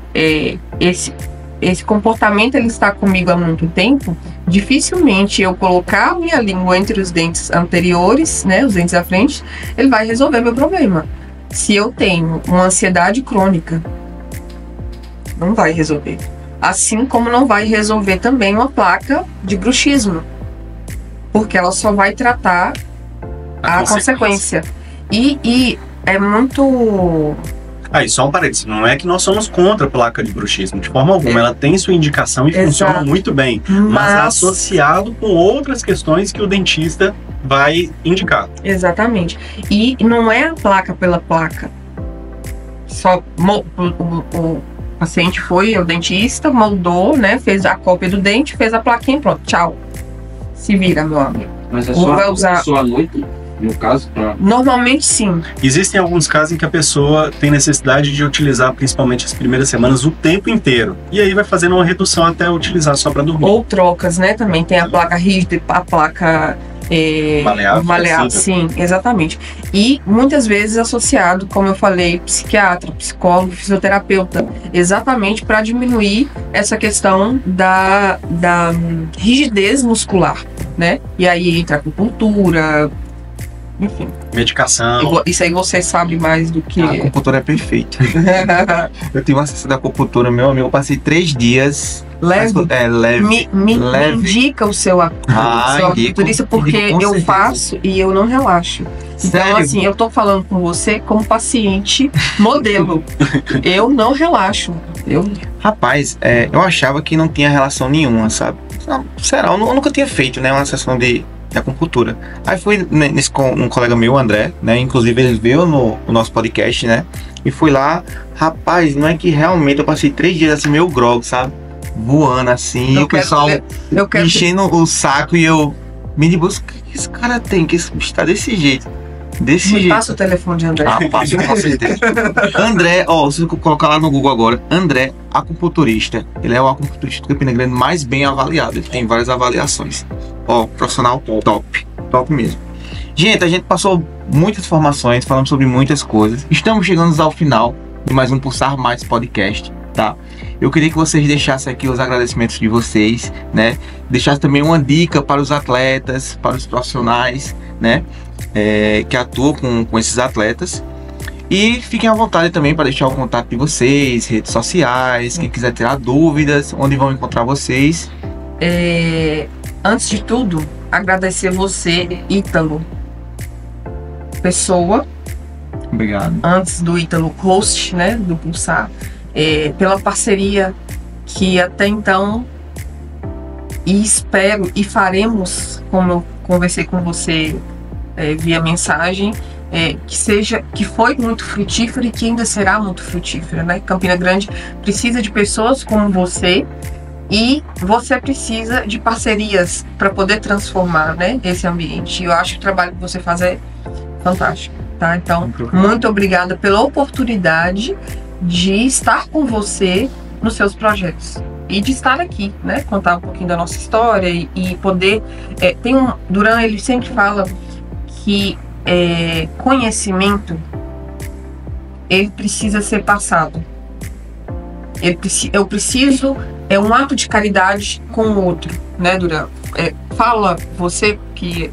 esse comportamento, ele está comigo há muito tempo, dificilmente eu colocar a minha língua entre os dentes anteriores, né, os dentes da frente, ele vai resolver meu problema. Se eu tenho uma ansiedade crônica, não vai resolver. Assim como não vai resolver também uma placa de bruxismo, porque ela só vai tratar a consequência. E é muito... E só um parênteses, não é que nós somos contra a placa de bruxismo, de forma alguma, ela tem sua indicação e funciona muito bem, mas é associado com outras questões que o dentista vai indicar. Exatamente. E não é a placa pela placa. Só o paciente foi ao dentista, moldou, né, fez a cópia do dente, fez a plaquinha e pronto, tchau. Se vira, meu amigo. Mas é só à noite, no caso? Normalmente sim. Existem alguns casos em que a pessoa tem necessidade de utilizar, principalmente as primeiras semanas, o tempo inteiro. E aí vai fazendo uma redução até utilizar só para dormir. Ou trocas, né? Também tem a placa rígida, a placa maleável. Sim, exatamente. E muitas vezes associado, como eu falei, psiquiatra, psicólogo, fisioterapeuta, exatamente para diminuir essa questão da rigidez muscular, né? E aí entra a acupuntura, enfim. Medicação. Isso aí você sabe mais do que... A acupuntura é perfeita. Eu tive uma sessão da acupuntura, meu amigo, eu passei 3 dias... Leve? Leve. Me indica o seu acupunturista, porque eu faço e eu não relaxo. Então, Sério? assim, eu tô falando com você como paciente modelo. Eu não relaxo. Rapaz, eu achava que não tinha relação nenhuma, sabe? Não, será? Eu nunca tinha feito, né, uma sessão de acupuntura. Aí fui um colega meu, André, né? Inclusive ele veio no nosso podcast, né? E fui lá, rapaz, não é que realmente eu passei 3 dias assim, meio grogue, sabe? Voando assim, o pessoal enchendo o saco e eu... Me busca, o que esse cara tem? Que esse bicho tá desse jeito. Desse jeito. Passa o telefone de André. Passa, com certeza. André, se você colocar lá no Google agora, André, acupunturista. Ele é o acupunturista do Campina Grande mais bem avaliado. Ele tem várias avaliações. Profissional top. Top mesmo. Gente, a gente passou muitas informações, falamos sobre muitas coisas. Estamos chegando ao final de mais um Pulsar Mais podcast, tá? Eu queria que vocês deixassem aqui os agradecimentos de vocês, né? Deixassem também uma dica para os atletas, para os profissionais, né? Que atuam com esses atletas. E fiquem à vontade também para deixar o contato de vocês, redes sociais, quem quiser tirar dúvidas, onde vão encontrar vocês. Antes de tudo, agradecer você, Ítalo, pessoa. Obrigado. Antes do Ítalo, host, né, do Pulsar, pela parceria que até então, e espero e faremos, como eu conversei com você via mensagem, que foi muito frutífera e que ainda será muito frutífera, né? Campina Grande precisa de pessoas como você e você precisa de parcerias para poder transformar, né, esse ambiente. Eu acho que o trabalho que você faz é fantástico, tá? Então, muito obrigada pela oportunidade de estar com você nos seus projetos e de estar aqui, né? Contar um pouquinho da nossa história e poder... Duran, ele sempre fala que conhecimento, ele precisa ser passado. Eu preciso... É um ato de caridade com o outro, né, Duran? Fala você que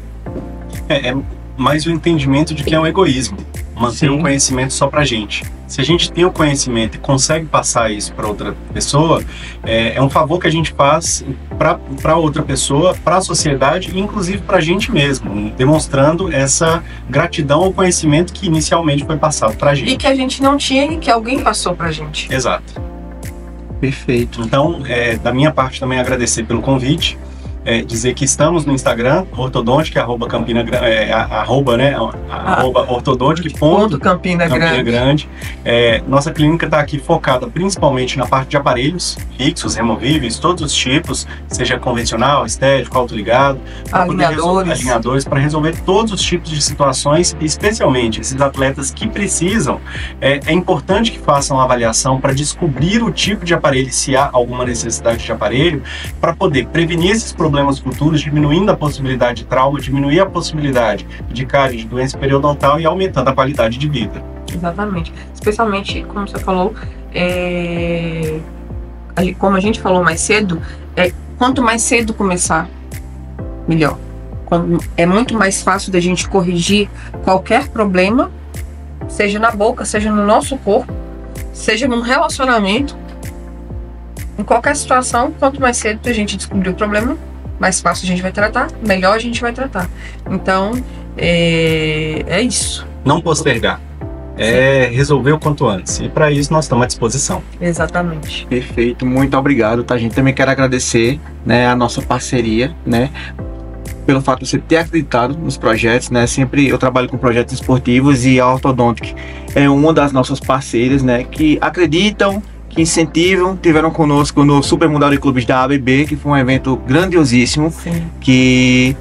É mais o entendimento de que é um egoísmo. Manter o conhecimento só pra gente. Se a gente tem o conhecimento e consegue passar isso para outra pessoa, é um favor que a gente faz para outra pessoa, para a sociedade e inclusive para a gente mesmo, demonstrando essa gratidão ao conhecimento que inicialmente foi passado para a gente. E que a gente não tinha e que alguém passou para a gente. Exato. Perfeito. Então, da minha parte também agradecer pelo convite. Dizer que estamos no Instagram, ortodontic, arroba Campina Grande. Nossa clínica está aqui focada principalmente na parte de aparelhos fixos, removíveis, todos os tipos, seja convencional, estético, autoligado, alinhadores, para resolver todos os tipos de situações, especialmente esses atletas que precisam. É importante que façam a avaliação para descobrir o tipo de aparelho, se há alguma necessidade de aparelho, para poder prevenir esses problemas futuros, diminuindo a possibilidade de trauma, diminuir a possibilidade de cárie, de doença periodontal e aumentando a qualidade de vida. Exatamente. Especialmente, como você falou, como a gente falou mais cedo, quanto mais cedo começar, melhor. É muito mais fácil da gente corrigir qualquer problema, seja na boca, seja no nosso corpo, seja num relacionamento, em qualquer situação. Quanto mais cedo a gente descobrir o problema, mais fácil a gente vai tratar, melhor a gente vai tratar. Então, é isso. Não postergar. Resolver o quanto antes. E para isso nós estamos à disposição. Exatamente. Perfeito, muito obrigado, tá? A gente também quer agradecer, né, a nossa parceria, né, pelo fato de você ter acreditado nos projetos, né? Sempre eu trabalho com projetos esportivos e a Ortodontic é uma das nossas parceiras, né, que acreditam, que incentivam, tiveram conosco no Super Mundial de Clubes da ABB, que foi um evento grandiosíssimo. Sim. Que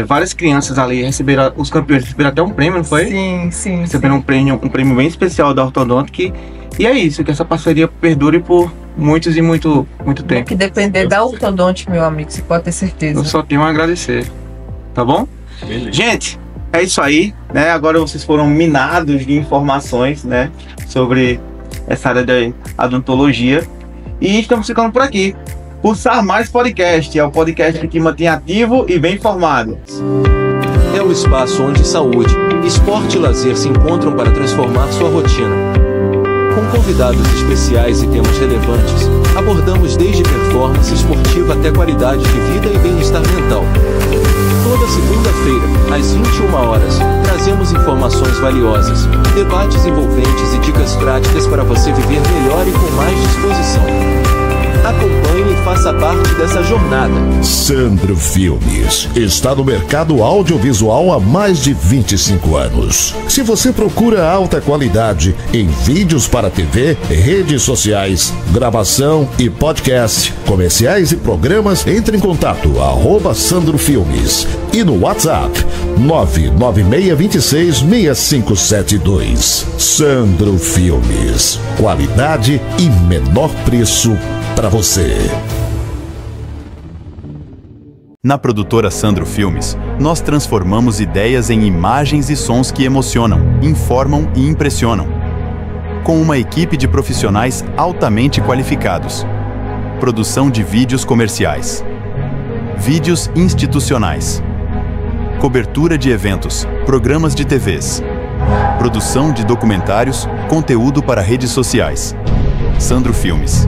várias crianças ali receberam, os campeões receberam até um prêmio, não foi? Sim. Receberam um prêmio bem especial da Ortodontic, e é isso, que essa parceria perdure por muitos e muito tempo. Que depender da Ortodontic, meu amigo, você pode ter certeza. Eu só tenho a agradecer, tá bom? Beleza. Gente, é isso aí, né? Agora vocês foram minados de informações, né, sobre essa área da odontologia. E estamos ficando por aqui. Pulsar Mais Podcast é o podcast que te mantém ativo e bem informado. É o espaço onde saúde, esporte e lazer se encontram para transformar sua rotina. Com convidados especiais e temas relevantes, abordamos desde performance esportiva até qualidade de vida e bem-estar mental. Toda segunda-feira, às 21 horas, trazemos informações valiosas, debates envolventes e dicas práticas para você viver melhor e com mais disposição. Acompanhe e faça parte dessa jornada. Sandro Filmes está no mercado audiovisual há mais de 25 anos. Se você procura alta qualidade em vídeos para TV, redes sociais, gravação e podcast, comerciais e programas, entre em contato @Sandro Filmes e no WhatsApp 996266572. Sandro Filmes, qualidade e menor preço para você. Na produtora Sandro Filmes, nós transformamos ideias em imagens e sons que emocionam, informam e impressionam. Com uma equipe de profissionais altamente qualificados. Produção de vídeos comerciais. Vídeos institucionais. Cobertura de eventos, programas de TVs. Produção de documentários, conteúdo para redes sociais. Sandro Filmes.